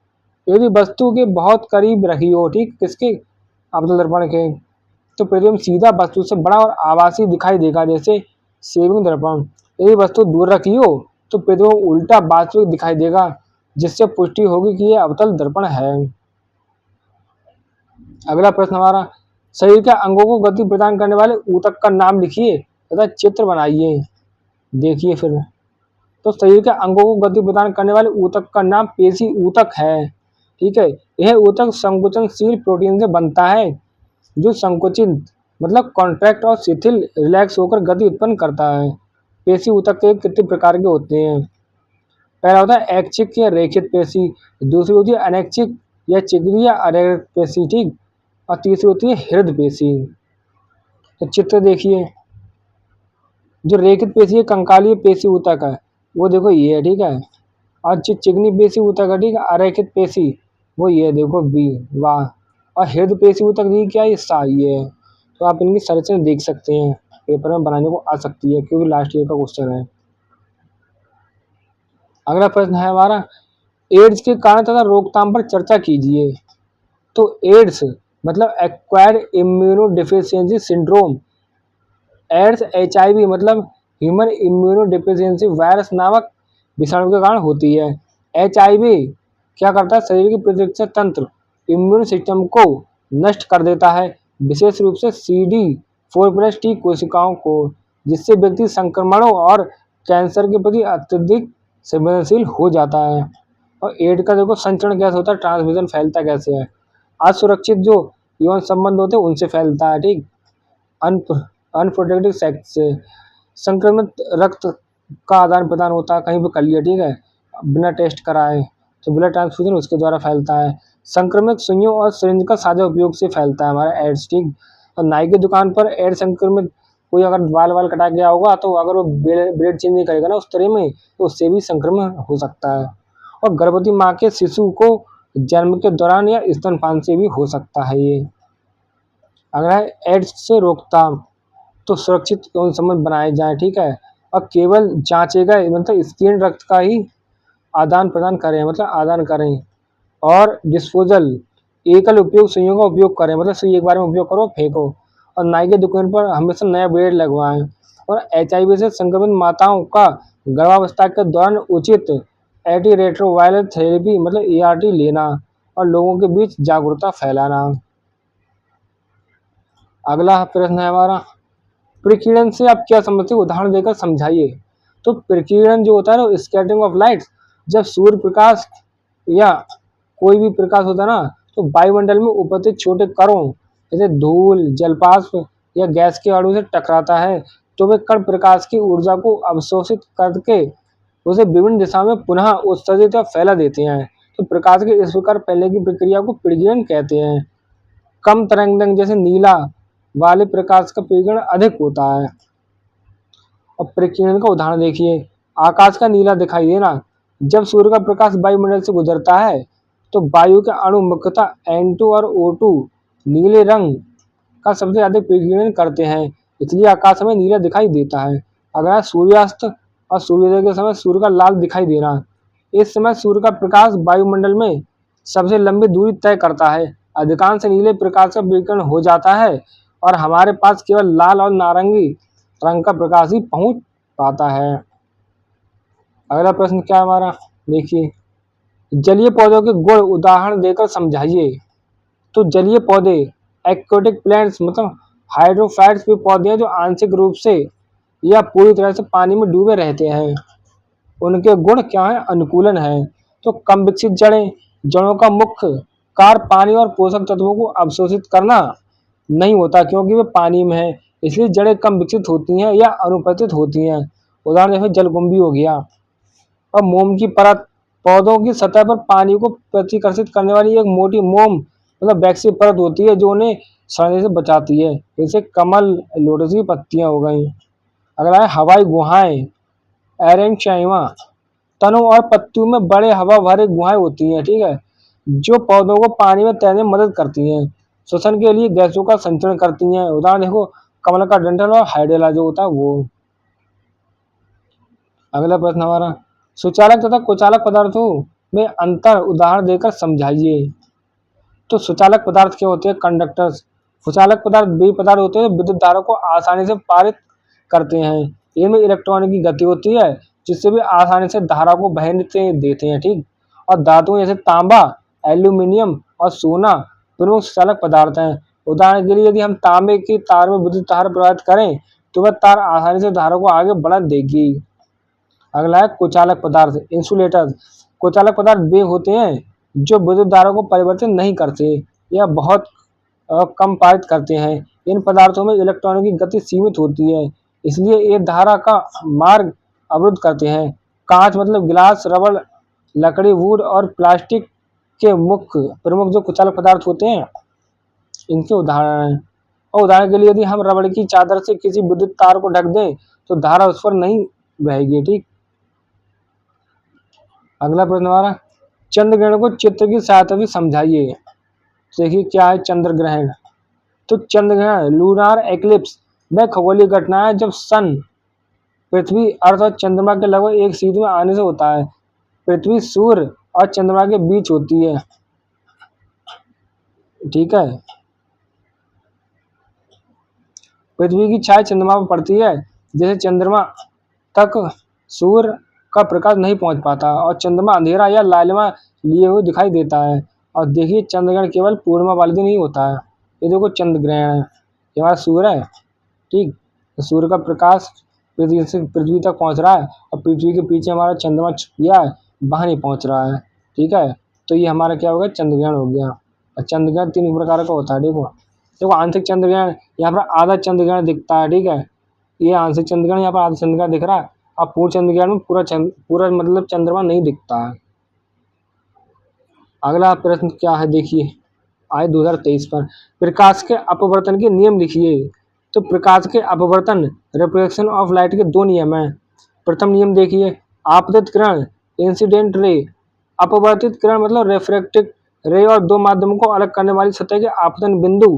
यदि वस्तु के बहुत करीब रखी हो, ठीक, किसके? अवतल दर्पण के, तो प्रतिबिंब सीधा वस्तु से बड़ा और आभासी दिखाई देगा, जैसे सेविंग दर्पण। यदि वस्तु दूर रखी हो तो प्रतिबिंब उल्टा वास्तविक दिखाई देगा, जिससे पुष्टि होगी कि यह अवतल दर्पण है। अगला प्रश्न हमारा, शरीर के अंगों को गति प्रदान करने वाले ऊतक का नाम लिखिए तथा चित्र बनाइए। देखिए फिर, तो शरीर के अंगों को गति प्रदान करने वाले ऊतक का नाम पेशी ऊतक है, ठीक है। यह ऊतक संकुचनशील प्रोटीन से बनता है जो संकुचित मतलब कॉन्ट्रैक्ट और शिथिल रिलैक्स होकर गति उत्पन्न करता है। पेशी ऊतक के कितने प्रकार के होते हैं? पहला होता है ऐच्छिक या रेखित पेशी, दूसरी होती है अनैच्छिक या चिकनी या अरेखित पेशी, ठीक, और तीसरी होती है हृदय पेशी। तो चित्र देखिए, जो रेखित पेशी कंकालीय पेशी ऊतक है वो देखो ये है, ठीक है। और जो चिकनी पेशी ऊतक है, ठीक है, अरेखित पेशी, वो ये देखो बी, वाह। और हृदय पेशी ऊतक दी क्या? ये सा, ये है। तो आप इनकी संरचना देख सकते हैं, पेपर में बनाने को आ सकती है क्योंकि लास्ट ईयर का क्वेश्चन है। अगला प्रश्न है हमारा, एड्स के कारण तथा रोकथाम पर चर्चा कीजिए। तो एड्स मतलब acquired immunodeficiency syndrome. AIDS HIV मतलब ह्यूमन इम्यूनोडेफिशिएंसी वायरस नामक विषाणु के कारण होती है। HIV क्या करता है? शरीर की प्रतिरक्षा तंत्र इम्यून सिस्टम को नष्ट कर देता है, विशेष रूप से 4+T कोशिकाओं को, जिससे व्यक्ति संक्रमणों और कैंसर के प्रति अत्यधिक संवेदनशील हो जाता है। और एड्स का देखो संचरण कैसे होता है, ट्रांसमिशन फैलता कैसे है। असुरक्षित जो यौन संबंध होते हैं उनसे फैलता है, ठीक। अनप्रोटेक्टेड सेक्स से संक्रमित रक्त का आदान प्रदान होता है, कहीं पर कर लिया, ठीक है, बिना टेस्ट कराए, तो ब्लड ट्रांसफ्यूजन उसके द्वारा फैलता है। संक्रमित सुइयों और सिरिंज का साझा उपयोग से फैलता है हमारा एड्स, ठीक। और नाई की दुकान पर एड्स संक्रमित कोई अगर बाल कटा गया होगा, तो अगर वो ब्लेड चेंज नहीं करेगा ना उस तरह में, तो उससे भी संक्रमण हो सकता है। और गर्भवती माँ के शिशु को जन्म के दौरान या स्तनपान से भी हो सकता है ये। अगर है एड्स से रोकथाम, तो सुरक्षित यौन संबंध बनाए जाएं, ठीक है, और केवल जांचे गए मतलब स्क्रीन रक्त का ही आदान प्रदान करें, मतलब आदान करें। और डिस्पोजल एकल उपयोग सुइयों का उपयोग करें, मतलब सुई एक बार में उपयोग करो फेंको। और नाई की दुकान पर हमेशा नया ब्लेड लगवाएं। और HIV से संक्रमित माताओं का गर्भावस्था के दौरान उचित एंटीरेट्रोवायरल थेरेपी मतलब ART लेना और लोगों के बीच जागरूकता फैलाना। अगला प्रश्न है हमारा, प्रकीर्णन से आप क्या समझते हो, उदाहरण देकर समझाइए। तो प्रकीर्णन जो होता है ना, स्कैटरिंग ऑफ लाइट, जब सूर्य प्रकाश या कोई भी प्रकाश होता है ना, तो वायुमंडल में उपस्थित छोटे कणों जैसे धूल, जलवाष्प या गैस के अणु से टकराता है, तो वे कण प्रकाश की ऊर्जा को अवशोषित करके उसे विभिन्न दिशा में पुनः उत्सर्जित या फैला देते हैं। तो प्रकाश के इस प्रकार फैलने की प्रक्रिया को प्रकीर्णन कहते हैं। कम तरंगदैर्घ्य जैसे नीला वाले प्रकाश का प्रकीर्णन अधिक होता है। और प्रकीर्णन का उदाहरण देखिए, आकाश का नीला दिखाई देना, जब सूर्य का प्रकाश वायुमंडल से गुजरता है, तो वायु के अणु मुख्यतः N2 और O2 नीले रंग का सबसे अधिक प्रकीर्णन करते हैं, इसलिए आकाश में नीला दिखाई देता है। अगर सूर्यास्त और सूर्योदय के समय सूर्य का लाल दिखाई देना, इस समय सूर्य का प्रकाश वायुमंडल में सबसे लंबी दूरी तय करता है, अधिकांश नीले प्रकाश का विकिरण हो जाता है और हमारे पास केवल लाल और नारंगी रंग का प्रकाश ही पहुंच पाता है। अगला प्रश्न क्या है हमारा, देखिए, जलीय पौधों के गुण उदाहरण देकर समझाइए। तो जलीय पौधे एक्वेटिक प्लांट्स मतलब हाइड्रोफाइट्स वे पौधे हैं जो आंशिक रूप से या पूरी तरह से पानी में डूबे रहते हैं। उनके गुण क्या है, अनुकूलन है। तो कम विकसित जड़ें, जड़ों का मुख्य कार्य पानी और पोषक तत्वों को अवशोषित करना नहीं होता, क्योंकि वे पानी में है, इसलिए जड़ें कम विकसित होती हैं या अनुपस्थित होती हैं। उदाहरण जैसे जलकुंभी हो गया। और मोम की परत, पौधों की सतह पर पानी को प्रतिकर्षित करने वाली एक मोटी मोम मतलब वैक्सी परत होती है, जो उन्हें सड़ने से बचाती है। जैसे कमल, लोटस की पत्तियां हो गई। अगला है हवाई गुहाएं, एरेंचाइमा, तनों और पत्तियों में बड़े हवा भरे गुहाएं होती हैं, ठीक है, जो पौधों को पानी में तैरने में मदद करती हैं, श्वसन के लिए गैसों का संचरण करती हैं। उदाहरण देखो, कमल का डंठल और हाइड्रेला जो होता है वो। अगला प्रश्न हमारा, सुचालक तथा कुचालक पदार्थों में अंतर उदाहरण देकर समझाइए। तो सुचालक पदार्थ क्या होते हैं, कंडक्टर्स। कुचालक पदार्थ वे पदार्थ होते हैं विद्युत धारा को आसानी से पारित करते हैं, इनमें इलेक्ट्रॉन की गति होती है, जिससे वे आसानी से धारा को बहने देते हैं, ठीक। और धातुएं जैसे तांबा, एल्यूमिनियम और सोना प्रमुख सुचालक पदार्थ हैं। उदाहरण के लिए यदि हम तांबे की तार में विद्युत धारा प्रवाहित करें, तो वह तार आसानी से धारा को आगे बढ़ा देगी। अगला है कुचालक पदार्थ, इंसुलेटर। कुचालक पदार्थ वे होते हैं जो विद्युत धारा को परिवर्तित नहीं करते या बहुत कम पारित करते हैं। इन पदार्थों में इलेक्ट्रॉनों की गति सीमित होती है, इसलिए ये धारा का मार्ग अवरुद्ध करते हैं। कांच मतलब गिलास, रबड़, लकड़ी, वुड और प्लास्टिक के मुख्य प्रमुख जो कुचालक पदार्थ होते हैं, इनके उदाहरण हैं। और उदाहरण के लिए यदि हम रबड़ की चादर से किसी विद्युत तार को ढक दें, तो धारा उस पर नहीं बहेगी, ठीक। अगला प्रश्न हमारा, चंद्र ग्रहण को चित्र की सहायता से समझाइए। देखिए क्या है चंद्र ग्रहण। तो चंद्र ग्रहण लूनार एक्लिप्स वह खगोलीय घटना है जब सन पृथ्वी, अर्थ और चंद्रमा के लगभग एक सीध में आने से होता है। पृथ्वी सूर्य और चंद्रमा के बीच होती है, ठीक है। पृथ्वी की छाया चंद्रमा पर पड़ती है, जैसे चंद्रमा तक सूर्य का प्रकाश नहीं पहुंच पाता और चंद्रमा अंधेरा या लालिमा लिए हुए दिखाई देता है। और देखिए चंद्रग्रहण केवल पूर्णिमा वाले दिन ही होता है। ये देखो चंद्र ग्रहण है, ये हमारा सूर्य है ठीक। सूर्य का प्रकाश पृथ्वी तक पहुंच रहा है और पृथ्वी के पीछे हमारा चंद्रमा छुप गया है, वहां नहीं पहुंच रहा है, ठीक है। तो ये हमारा क्या हो गया, चंद्रग्रहण हो गया। और चंद्रग्रहण 3 प्रकार का होता है, देखो देखो आंशिक चंद्रग्रहण, यहाँ पर आधा चंद्रग्रहण दिखता है, ठीक है। ये आंशिक चंद्रग्रहण, यहाँ पर आधा चंद्रग्रहण दिख रहा है। अब पूर्ण चंद्रग्रहण में पूरा मतलब चंद्रमा नहीं दिखता है। अगला प्रश्न क्या है, देखिए आए 2023 पर, प्रकाश के अपवर्तन के नियम लिखिए। तो प्रकाश के अपवर्तन, रिफ्लेक्शन ऑफ लाइट के 2 नियम हैं। प्रथम नियम देखिए, आपतित किरण, इंसिडेंट रे। अपवर्तित किरण मतलब रिफ्रैक्टिव रे और 2 माध्यमों को अलग करने वाली सतह के आपतन बिंदु,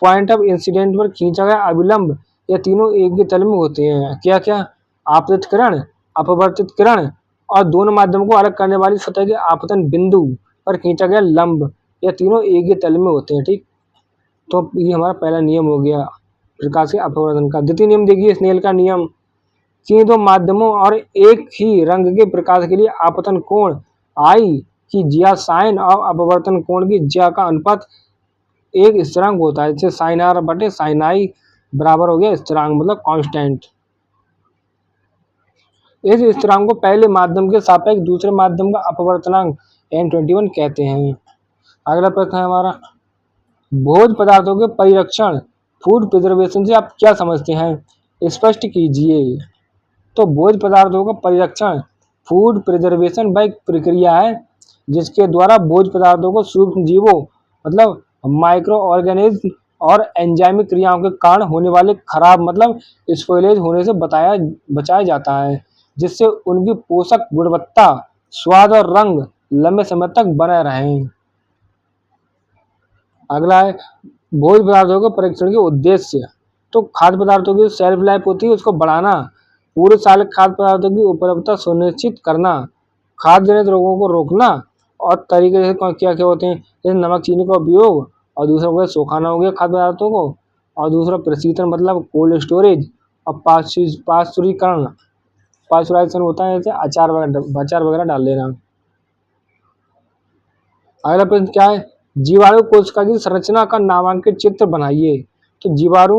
पॉइंट ऑफ इंसिडेंट पर खींचा गया अभिलंब, ये तीनों एक ही तल में होते हैं। क्या क्या, आपतित किरण, अपवर्तित किरण और दोनों माध्यमों को अलग करने वाली सतह के आपतन बिंदु पर खींचा गया लंब, ये तीनों एक ही तल में होते हैं, ठीक। तो ये हमारा पहला नियम हो गया प्रकाश के अपवर्तन का। द्वितीय नियम देखिए, स्नेल का नियम, कि 2 माध्यमों और एक ही रंग के प्रकाश के लिए आपतन कोण आई की ज्या साइन और अपवर्तन कोण की ज्या का अनुपात एक स्थिरांक होता है। जैसे साइन आर बटे साइन आई बराबर हो गया स्थिरांक, मतलब कांस्टेंट। इस स्थिरांक को पहले माध्यम के सापेक्ष दूसरे माध्यम का अपवर्तनांक N21 कहते हैं। अगला प्रश्न है हमारा, भोज्य पदार्थों के परिरक्षण, फूड प्रिजर्वेशन से आप क्या समझते हैं, स्पष्ट कीजिए। तो भोज्य पदार्थों का परिरक्षण, फूड प्रिजर्वेशन वह एक प्रक्रिया है जिसके द्वारा भोज्य पदार्थों को सूक्ष्म जीवों मतलब माइक्रो ऑर्गेनिज्म और एंजाइमिक क्रियाओं के कारण होने वाले खराब मतलब स्पॉइलेज होने से बचाया जाता है, जिससे उनकी पोषक गुणवत्ता, स्वाद और रंग लंबे समय तक बने रहें। अगला है, भोज्य पदार्थों के परीक्षण के उद्देश्य। तो खाद्य पदार्थों की शेल्फ लाइफ होती है उसको बढ़ाना, पूरे साल खाद्य पदार्थों की उपलब्धता सुनिश्चित करना, खाद्य जनित रोगों को रोकना, और तरीके से क्या क्या होते हैं, जैसे नमक चीनी का उपयोग, और दूसरा हो गया सुखाना हो गया खाद्य पदार्थों को, और दूसरा प्रशीतन मतलब कोल्ड स्टोरेज, और पाश्चुरीकरण, पाश्चुराइजेशन होता है जैसे अचार वगैरह डाल लेना। अगला प्रश्न क्या है, जीवाणु कोशिका की संरचना का नामांकित चित्र बनाइए। तो जीवाणु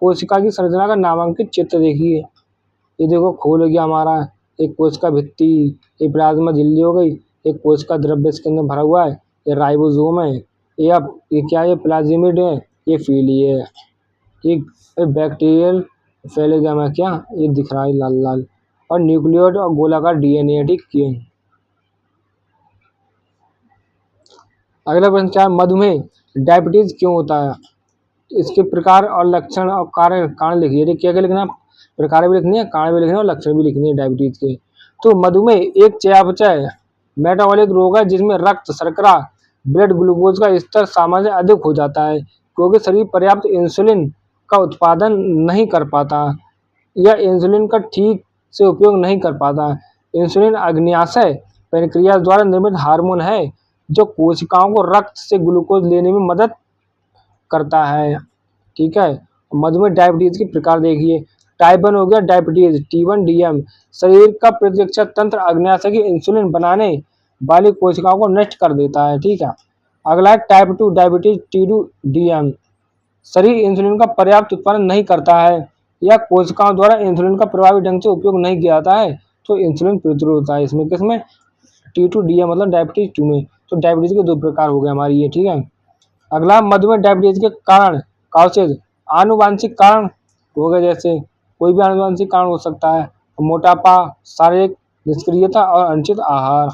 कोशिका की संरचना का नामांकित चित्र देखिए, ये देखो खोल हो गया हमारा, एक कोशिका भित्ति, एक प्लाज्मा झिल्ली हो गई, एक कोशिका द्रव्य इसके अंदर भरा हुआ है, ये राइबोसोम है, ये क्या है, प्लाज्मिड है, ये फीली है, ठीक। बैक्टीरियल फैलेगा में क्या, ये दिख रहा है लाल लाल, और न्यूक्लियोइड और गोलाकार डीएनए है, ठीक किए। अगला प्रश्न क्या है, मधुमेह डायबिटीज क्यों होता है, इसके प्रकार और लक्षण और कारण लिखिए। क्या क्या लिखना, प्रकार भी लिखनी है, कारण भी लिखने और लक्षण भी लिखनी है डायबिटीज के। तो मधुमेह एक चयापचय मेटाबॉलिक रोग है जिसमें रक्त शर्करा ब्लड ग्लूकोज का स्तर सामान्य से अधिक हो जाता है, क्योंकि शरीर पर्याप्त इंसुलिन का उत्पादन नहीं कर पाता या इंसुलिन का ठीक से उपयोग नहीं कर पाता। इंसुलिन अग्न्याशय पेनक्रियास द्वारा निर्मित हार्मोन है जो कोशिकाओं को रक्त से ग्लूकोज लेने में मदद करता है, ठीक है। मधुमेह डायबिटीज के प्रकार देखिए, टाइप 1 हो गया डायबिटीज T1 DM, शरीर का प्रतिरक्षा तंत्र अग्न्याशय की इंसुलिन बनाने वाली कोशिकाओं को नष्ट कर देता है, ठीक है। अगला है टाइप 2 डायबिटीज T2 DM, शरीर इंसुलिन का पर्याप्त उत्पादन नहीं करता है या कोशिकाओं द्वारा इंसुलिन का प्रभावी ढंग से उपयोग नहीं किया जाता है, तो इंसुलिन प्रतिरोध होता है इसमें, किसमें, T2 DM मतलब डायबिटीज 2 में। तो डायबिटीज के 2 प्रकार हो गए हमारी ये, ठीक है। अगला मधुमेह डायबिटीज के कारण, काउसेज, आनुवांशिक कारण हो गए, जैसे कोई भी आनुवांशिक कारण हो सकता है, मोटापा, शारीरिक निष्क्रियता और अनुचित आहार।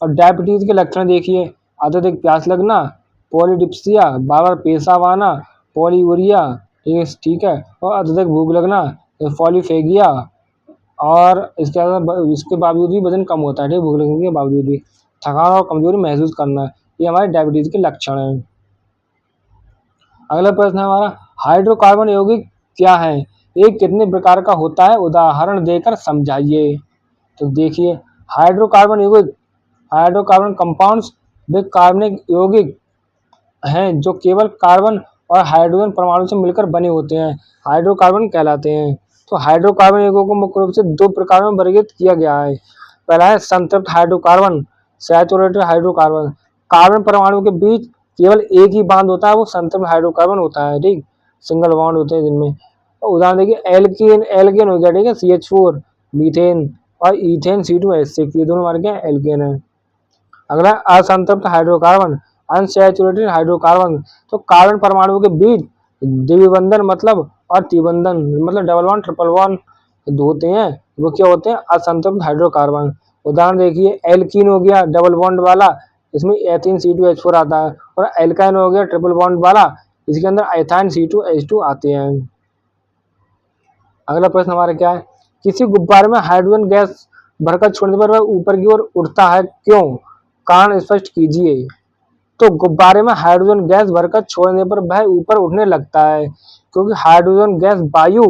और डायबिटीज के लक्षण देखिए, अत्यधिक प्यास लगना, पॉलीडिप्सिया बार बार पेशाब आना, पॉलीयूरिया, ठीक है, और अत्यधिक भूख लगना, पॉलीफेगिया, और इसके बावजूद भी वजन कम होता है, ठीक, भूख लगने के बावजूद भी, थकान और कमजोरी महसूस करना, ये हमारे डायबिटीज के लक्षण हैं। अगला प्रश्न है हमारा, हाइड्रोकार्बन यौगिक क्या है, एक कितने प्रकार का होता है, उदाहरण देकर समझाइए। तो देखिए, हाइड्रोकार्बन यौगिक, हाइड्रोकार्बन कंपाउंड्स वे कार्बनिक यौगिक हैं जो केवल कार्बन और हाइड्रोजन परमाणु से मिलकर बने होते हैं, हाइड्रोकार्बन कहलाते हैं। तो हाइड्रोकार्बन यौगिकों को मुख्य रूप से 2 प्रकारों में वर्गीकृत किया गया है। पहला है संतृप्त हाइड्रोकार्बन, सैचुरेटेड हाइड्रोकार्बन, कार्बन परमाणु के बीच केवल एक ही बांध होता है, वो संतृप्त हाइड्रोकार्बन होता है, ठीक, सिंगल बॉन्ड होते हैं जिनमें। उदाहरण देखिए एल्कीन, एल्केन हो गया, ठीक है, CH4, मीथेन और इथेन C2H6, ये दोनों हमारे क्या एल्केन है। अगला असंतृप्त हाइड्रोकार्बन, अनसैचुरेटेड हाइड्रोकार्बन, तो कार्बन परमाणु के बीच द्विबंधन मतलब और त्रिबंधन मतलब डबल वन ट्रिपल वन होते हैं, वो क्या होते हैं असंतृप्त हाइड्रोकार्बन। उदाहरण देखिए एल्कीन हो गया डबल बॉन्ड वाला, इसमें एथीन C2H4 आता है, और एल्काइन हो गया ट्रिपल बॉन्ड वाला, इसके अंदर एथाइन C2H2 आते हैं। अगला प्रश्न हमारा क्या है, किसी गुब्बारे में हाइड्रोजन गैस भरकर छोड़ने पर वह ऊपर की ओर उड़ता है, क्यों? कारण स्पष्ट कीजिए। तो गुब्बारे में हाइड्रोजन गैस भरकर छोड़ने पर वह ऊपर उठने लगता है, क्योंकि हाइड्रोजन गैस वायु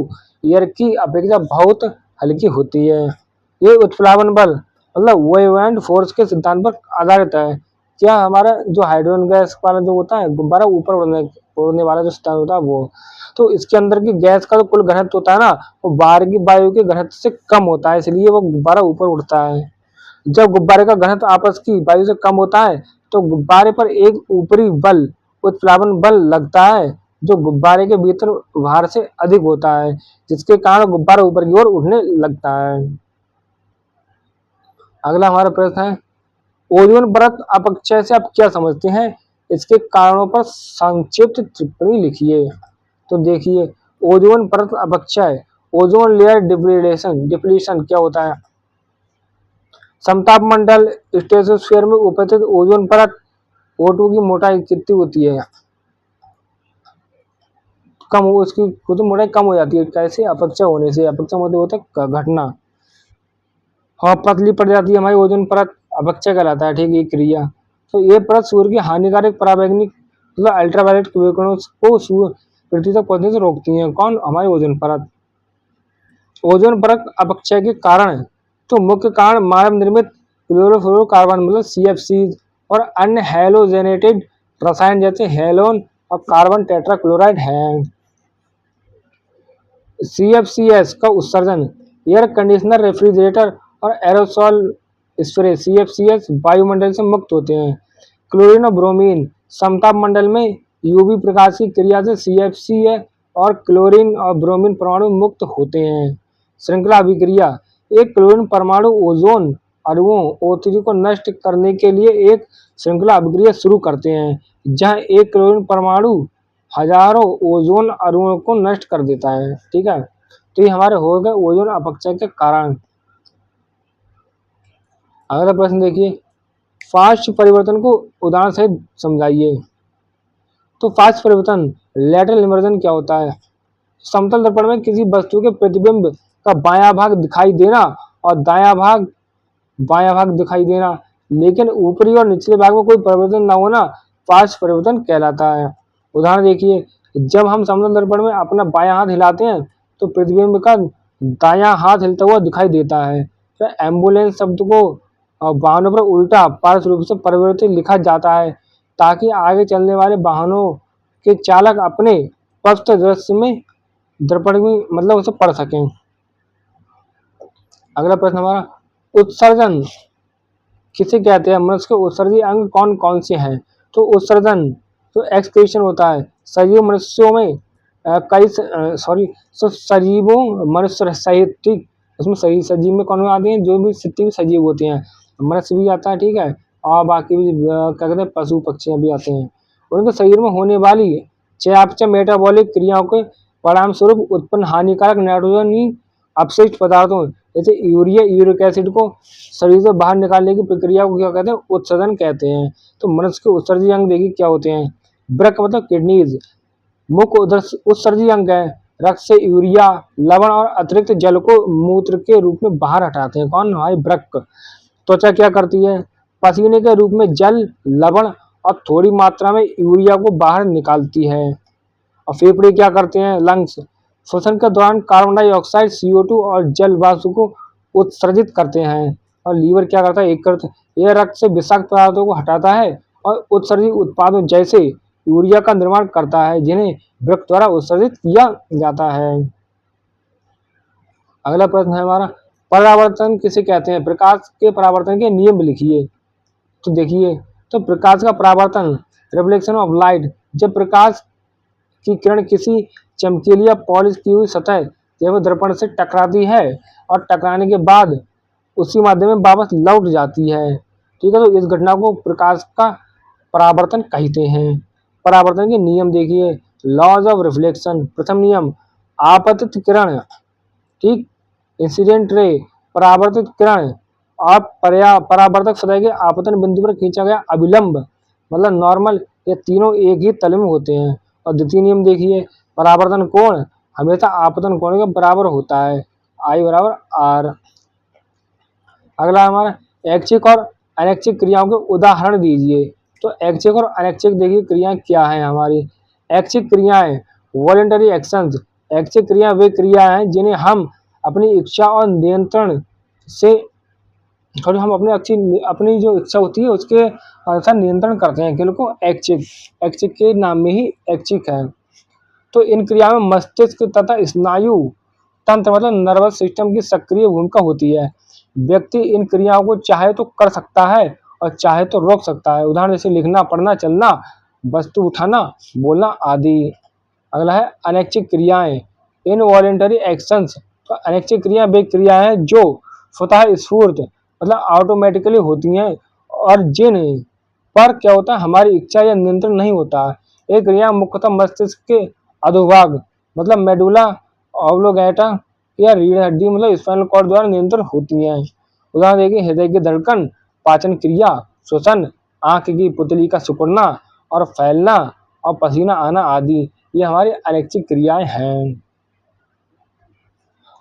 एयर की अपेक्षा बहुत हल्की होती है। ये उत्प्लावन बल मतलब वेव फोर्स के सिद्धांत पर आधारित है। क्या हमारा जो हाइड्रोजन गैस वाला जो होता है गुब्बारा ऊपर उड़ने वाला जो सिद्धांत होता है वो, तो इसके अंदर की गैस का जो कुल घनत्व होता है ना, वो बाहर की वायु के घनत्व से कम होता है, इसलिए वो गुब्बारा ऊपर उड़ता है। जब गुब्बारे का घनत्व आपस की वायु से कम होता है तो गुब्बारे पर एक ऊपरी बल उत्प्लावन बल लगता है, जो गुब्बारे के भीतर भार से अधिक होता है, जिसके कारण गुब्बारा ऊपर की ओर उठने लगता है। अगला हमारा प्रश्न है, ओजोन परत अपक्षय से आप क्या समझते हैं? इसके कारणों पर संक्षिप्त टिप्पणी लिखिए। तो देखिए ओजोन परत अपक्षय, ओजोन लेयर डिप्लीशन क्या होता है? समताप मंडल स्ट्रेटोस्फीयर में उपस्थित ओजोन परत O2 की मोटाई कितनी होती है? कम, उसकी खुद मोटाई कम हो जाती है। कैसे? अपक्षय होने से। अपक्षय मतलब होता है घटना, और पतली पड़ जाती है हमारी ओजोन परत, अपक्षय कहलाता है, ठीक है, ये क्रिया। तो ये परत सूर्य की हानिकारक पराबैंगनी मतलब अल्ट्रावायलेट विकिरणों को पृथ्वी तक पहुंचने से रोकती है। कौन? हमारी ओजोन परत। ओजोन परत अपक्षय के कारण, तो मुख्य कारण मानव निर्मित क्लोरोफ्लोरोकार्बन मतलब CFC और अन्य हैलोजेनेटेड रसायन जैसे हेलोन और कार्बन टेट्राक्लोराइड है। CFCs का उत्सर्जन एयर कंडीशनर, रेफ्रिजरेटर और एरोसोल स्प्रे CFCs वायुमंडल से मुक्त होते हैं। क्लोरीन और ब्रोमीन समताप मंडल में यूवी प्रकाश की क्रिया से CFC और क्लोरीन और ब्रोमीन परमाणु मुक्त होते हैं। श्रृंखला अभिक्रिया, एक क्लोरीन परमाणु ओजोन अणुओं O3 को नष्ट करने के लिए एक श्रृंखला अभिक्रिया शुरू करते हैं, जहां एक क्लोरीन परमाणु हजारों ओजोन अणुओं को नष्ट कर देता है, ठीक है। तो ये हमारे हो गए ओजोन अपक्षय के कारण। अगला प्रश्न देखिए, फास्ट परिवर्तन को उदाहरण सहित समझाइए। तो फास्ट परिवर्तन लैटरल इमर्जन क्या होता है? समतल दर्पण में किसी वस्तु के प्रतिबिंब का बायां भाग दिखाई देना और दायां भाग बायां भाग दिखाई देना, लेकिन ऊपरी और निचले भाग में कोई परिवर्तन न होना फास्ट परिवर्तन कहलाता है। उदाहरण देखिए, जब हम समतल दर्पण में अपना बायां हाथ हिलाते हैं तो प्रतिबिंब का दायां हाथ हिलता हुआ दिखाई देता है। तो एम्बुलेंस शब्द को वाहनों पर उल्टा पार्श्व रूप से परिवर्तित लिखा जाता है, ताकि आगे चलने वाले वाहनों के चालक अपने स्पष्ट दृश्य में दर्पण में मतलब उसे पढ़ सकें। अगला प्रश्न हमारा, उत्सर्जन किसे कहते हैं? मनुष्य के उत्सर्जी अंग कौन कौन से हैं? तो उत्सर्जन तो एक्सक्रीशन होता है। सजीव मनुष्यों में सजीवों मनुष्य सहित, ठीक, उसमें सही सजीव में कौन आते हैं? जो भी जितने भी सजीव होते हैं, मनुष्य भी आता है, ठीक है, और बाकी भी क्या कहते हैं पशु पक्षियां भी आते हैं। उनके शरीर में होने वाली चयापचय मेटाबॉलिक क्रियाओं के परिणाम स्वरूप उत्पन्न हानिकारक नाइट्रोजनी अपशिष्ट पदार्थों जैसे यूरिया, यूरिक एसिड को शरीर से बाहर निकालने की प्रक्रिया को क्या कहते हैं? उत्सर्जन कहते हैं। तो मनुष्य के उत्सर्जी अंग देखिए क्या होते हैं? वृक्क मतलब किडनीज मुख्य उत्सर्जी अंग है। रक्त से यूरिया, लवण और अतिरिक्त जल को मूत्र के रूप में बाहर हटाते हैं। कौन? हमारे वृक्क। त्वचा क्या करती है? पसीने के रूप में जल, लवण और थोड़ी मात्रा में यूरिया को बाहर निकालती है। और फेफड़े क्या करते हैं? लंग्स श्वसन के दौरान कार्बन डाइऑक्साइड, CO2 और जल वाष्प को उत्सर्जित करते हैं। और लीवर क्या करता है? यकृत, यह रक्त से विषाक्त पदार्थों को हटाता है और उत्सर्जित उत्पादों जैसे यूरिया का निर्माण करता है, जिन्हें वृक्क द्वारा उत्सर्जित किया जाता है। अगला प्रश्न है हमारा, परावर्तन किसे कहते हैं? प्रकाश के परावर्तन के नियम लिखिए। तो देखिए, तो प्रकाश का परावर्तन, रिफ्लेक्शन ऑफ लाइट, जब प्रकाश की किरण किसी चमकीली या पॉलिश की हुई सतह जैसे दर्पण से टकराती है और टकराने के बाद उसी माध्यम में वापस लौट जाती है। ठीक है, तो इस घटना को प्रकाश का परावर्तन कहते हैं। परावर्तन के नियम देखिए, लॉज ऑफ रिफ्लेक्शन। प्रथम नियम, आपतित किरण, ठीक, इंसिडेंट रे, परावर्तित किरण और परावर्तक सतह के आपतन बिंदु पर खींचा गया अभिलंब मतलब नॉर्मल, ये तीनों एक ही तल में होते हैं। और द्वितीय नियम देखिए, परावर्तन कोण हमेशा आपतन कोण के बराबर होता है, I बराबर R। अगला हमारा ऐच्छिक और अनैच्छिक क्रियाओं के उदाहरण दीजिए। तो ऐच्छिक और अनैच्छिक देखिए क्रियाएं क्या है हमारी। ऐच्छिक क्रियाएं, वॉलेंटरी एक्शंस। ऐच्छिक क्रिया वे क्रिया हैं जिन्हें हम अपनी इच्छा और नियंत्रण से, और हम अपनी जो इच्छा होती है उसके अनुसार नियंत्रण करते हैं। किनको? ऐच्छिक। ऐच्छिक के नाम में ही ऐच्छिक है। तो इन क्रियाओं में मस्तिष्क तथा स्नायु तंत्र मतलब नर्वस सिस्टम की सक्रिय भूमिका होती है। व्यक्ति इन क्रियाओं को चाहे तो कर सकता है और चाहे तो रोक सकता है। उदाहरण जैसे लिखना, पढ़ना, चलना, वस्तु उठाना, बोलना आदि। अगला है अनैच्छिक क्रियाएं, इनवॉलेंटरी एक्शंस। तो अनैच्छिक क्रिया वे क्रियाएं हैं जो स्वतः स्फूर्त मतलब ऑटोमेटिकली होती हैं और जिन पर क्या होता है हमारी इच्छा या नियंत्रण नहीं होता। ये क्रिया मुख्यतः मस्तिष्क के अधोभाग मतलब मेडुला ऑब्लोंगेटा या रीढ़ हड्डी मतलब स्पाइनल कॉर्ड द्वारा नियंत्रित होती हैं। उदाहरण देखिए, हृदय की धड़कन, पाचन क्रिया, श्वसन, आंख की पुतली का सिकुड़ना और फैलना और पसीना आना आदि, ये हमारी अनैच्छिक क्रियाएं हैं।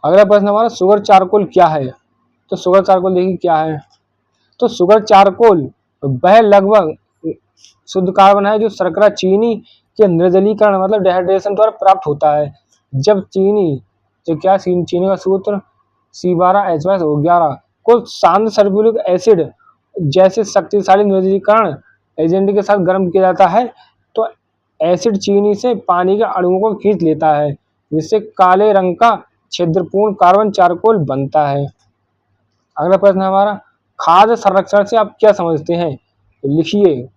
अगला प्रश्न हमारा, शुगर चारकोल क्या है? तो शुगर चारकोल देखिए क्या है। तो शुगर चारकोल वह लगभग शुद्ध कार्बन है जो शर्करा चीनी के निर्जलीकरण मतलब डिहाइड्रेशन द्वारा प्राप्त होता है। जब चीनी, तो क्या चीनी का सूत्र C12H12O11 को शांत सल्फ्यूरिक एसिड जैसे शक्तिशाली निर्जलीकरण एजेंट के साथ गर्म किया जाता है तो एसिड चीनी से पानी के अणुओं को खींच लेता है जिससे काले रंग का छिद्रपूर्ण कार्बन चारकोल बनता है। अगला प्रश्न हमारा, खाद्य संरक्षण से आप क्या समझते हैं? लिखिए।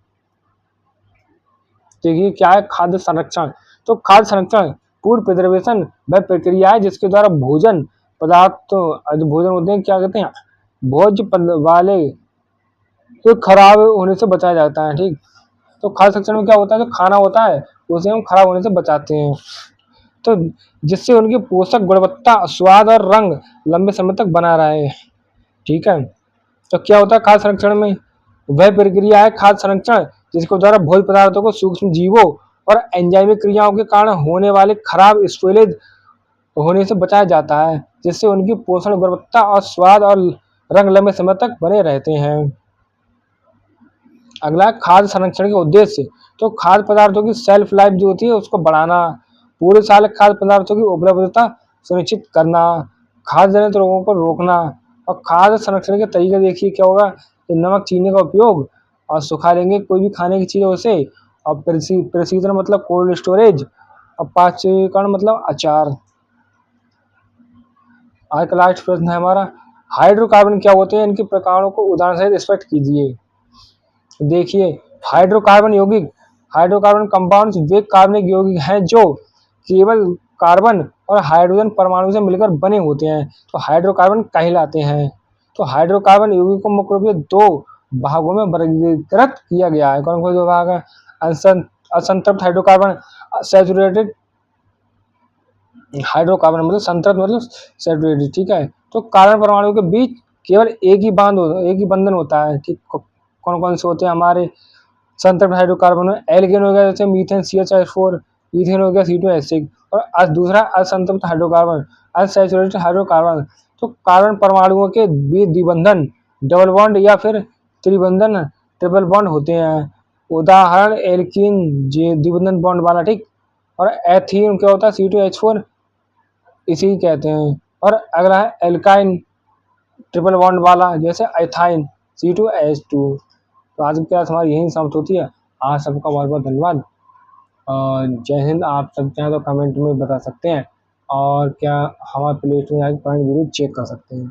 देखिए क्या है खाद्य संरक्षण। तो खाद्य संरक्षण पूर्व प्रिजर्वेशन वह प्रक्रिया है जिसके द्वारा भोजन पदार्थ जो भोजन होते हैं क्या कहते हैं भोज्य वाले तो खराब होने से बचाया जाता है। ठीक, तो खाद्य संरक्षण में क्या होता है, जो खाना होता है उसे हम खराब होने से बचाते हैं तो जिससे उनकी पोषक गुणवत्ता, स्वाद और रंग लंबे समय तक बना रहे। ठीक है, तो क्या होता है खाद्य संरक्षण में, वह प्रक्रिया है खाद्य संरक्षण जिसके द्वारा भोज्य पदार्थों को सूक्ष्म जीवों और एंजाइमिक क्रियाओं के कारण होने वाले खराब स्टोरेज होने से बचाया जाता है जिससे उनकी पोषण गुणवत्ता और स्वाद और रंग लंबे समय तक बने रहते हैं। अगला खाद्य संरक्षण के उद्देश्य। तो खाद्य पदार्थों की सेल्फ लाइफ जो होती है उसको बढ़ाना, पूरे साल खाद्य पदार्थों की उपलब्धता सुनिश्चित करना, खाद्य जनित रोगों को रोकना। और खाद्य संरक्षण के तरीके देखिए क्या होगा, नमक चीनी का उपयोग और सुखा लेंगे कोई भी खाने की चीज उसे, और प्रशीतन मतलब कोल्ड स्टोरेज, और पाचीकरण मतलब अचार। आज का लास्ट प्रश्न है हमारा, हाइड्रोकार्बन क्या होते हैं, इनके प्रकारों को उदाहरण सहित स्पष्ट कीजिए। देखिए हाइड्रोकार्बन कंपाउंड्स वे कार्बनिक यौगिक हैं जो केवल कार्बन और हाइड्रोजन परमाणु से मिलकर बने होते हैं तो हाइड्रोकार्बन कहलाते हैं। तो हाइड्रोकार्बन यौगिक को मुख्य रूप से दो भागों में वर्गीकृत किया गया है। कौन कौन से भाग है? असंतृप्त हाइड्रोकार्बन, सैचुरेटेड हाइड्रोकार्बन मतलब संतृप्त मतलब सैचुरेटेड। ठीक है, तो कार्बन परमाणु के बीच केवल एक ही बंधन होता है। ठीक, कौन कौन से होते हैं हमारे संतृप्त हाइड्रोकार्बन में? एल्केन हो गया जैसे मीथेन CH4, इथेन हो गया C2H6, और दूसरा असंतृप्त हाइड्रोकार्बन अनसैचुरेटेड हाइड्रोकार्बन। तो कार्बन परमाणुओं के बीच द्विबंधन डबल बॉन्ड या फिर त्रिबंधन ट्रिपल बॉन्ड होते हैं। उदाहरण एल्कीन द्विबंधन बॉन्ड वाला। ठीक, और एथीन क्या होता है C2H4 इसी कहते हैं। और अगला है एल्काइन ट्रिपल बॉन्ड वाला जैसे एथाइन C2H2। तो आज की क्लास हमारी यही समाप्त होती है। आप सबका बहुत बहुत धन्यवाद और जय हिंद। आप सब चाहें तो कमेंट में बता सकते हैं और क्या हमारे प्ले लिस्ट में जाकर पॉइंट जरूर चेक कर सकते हैं।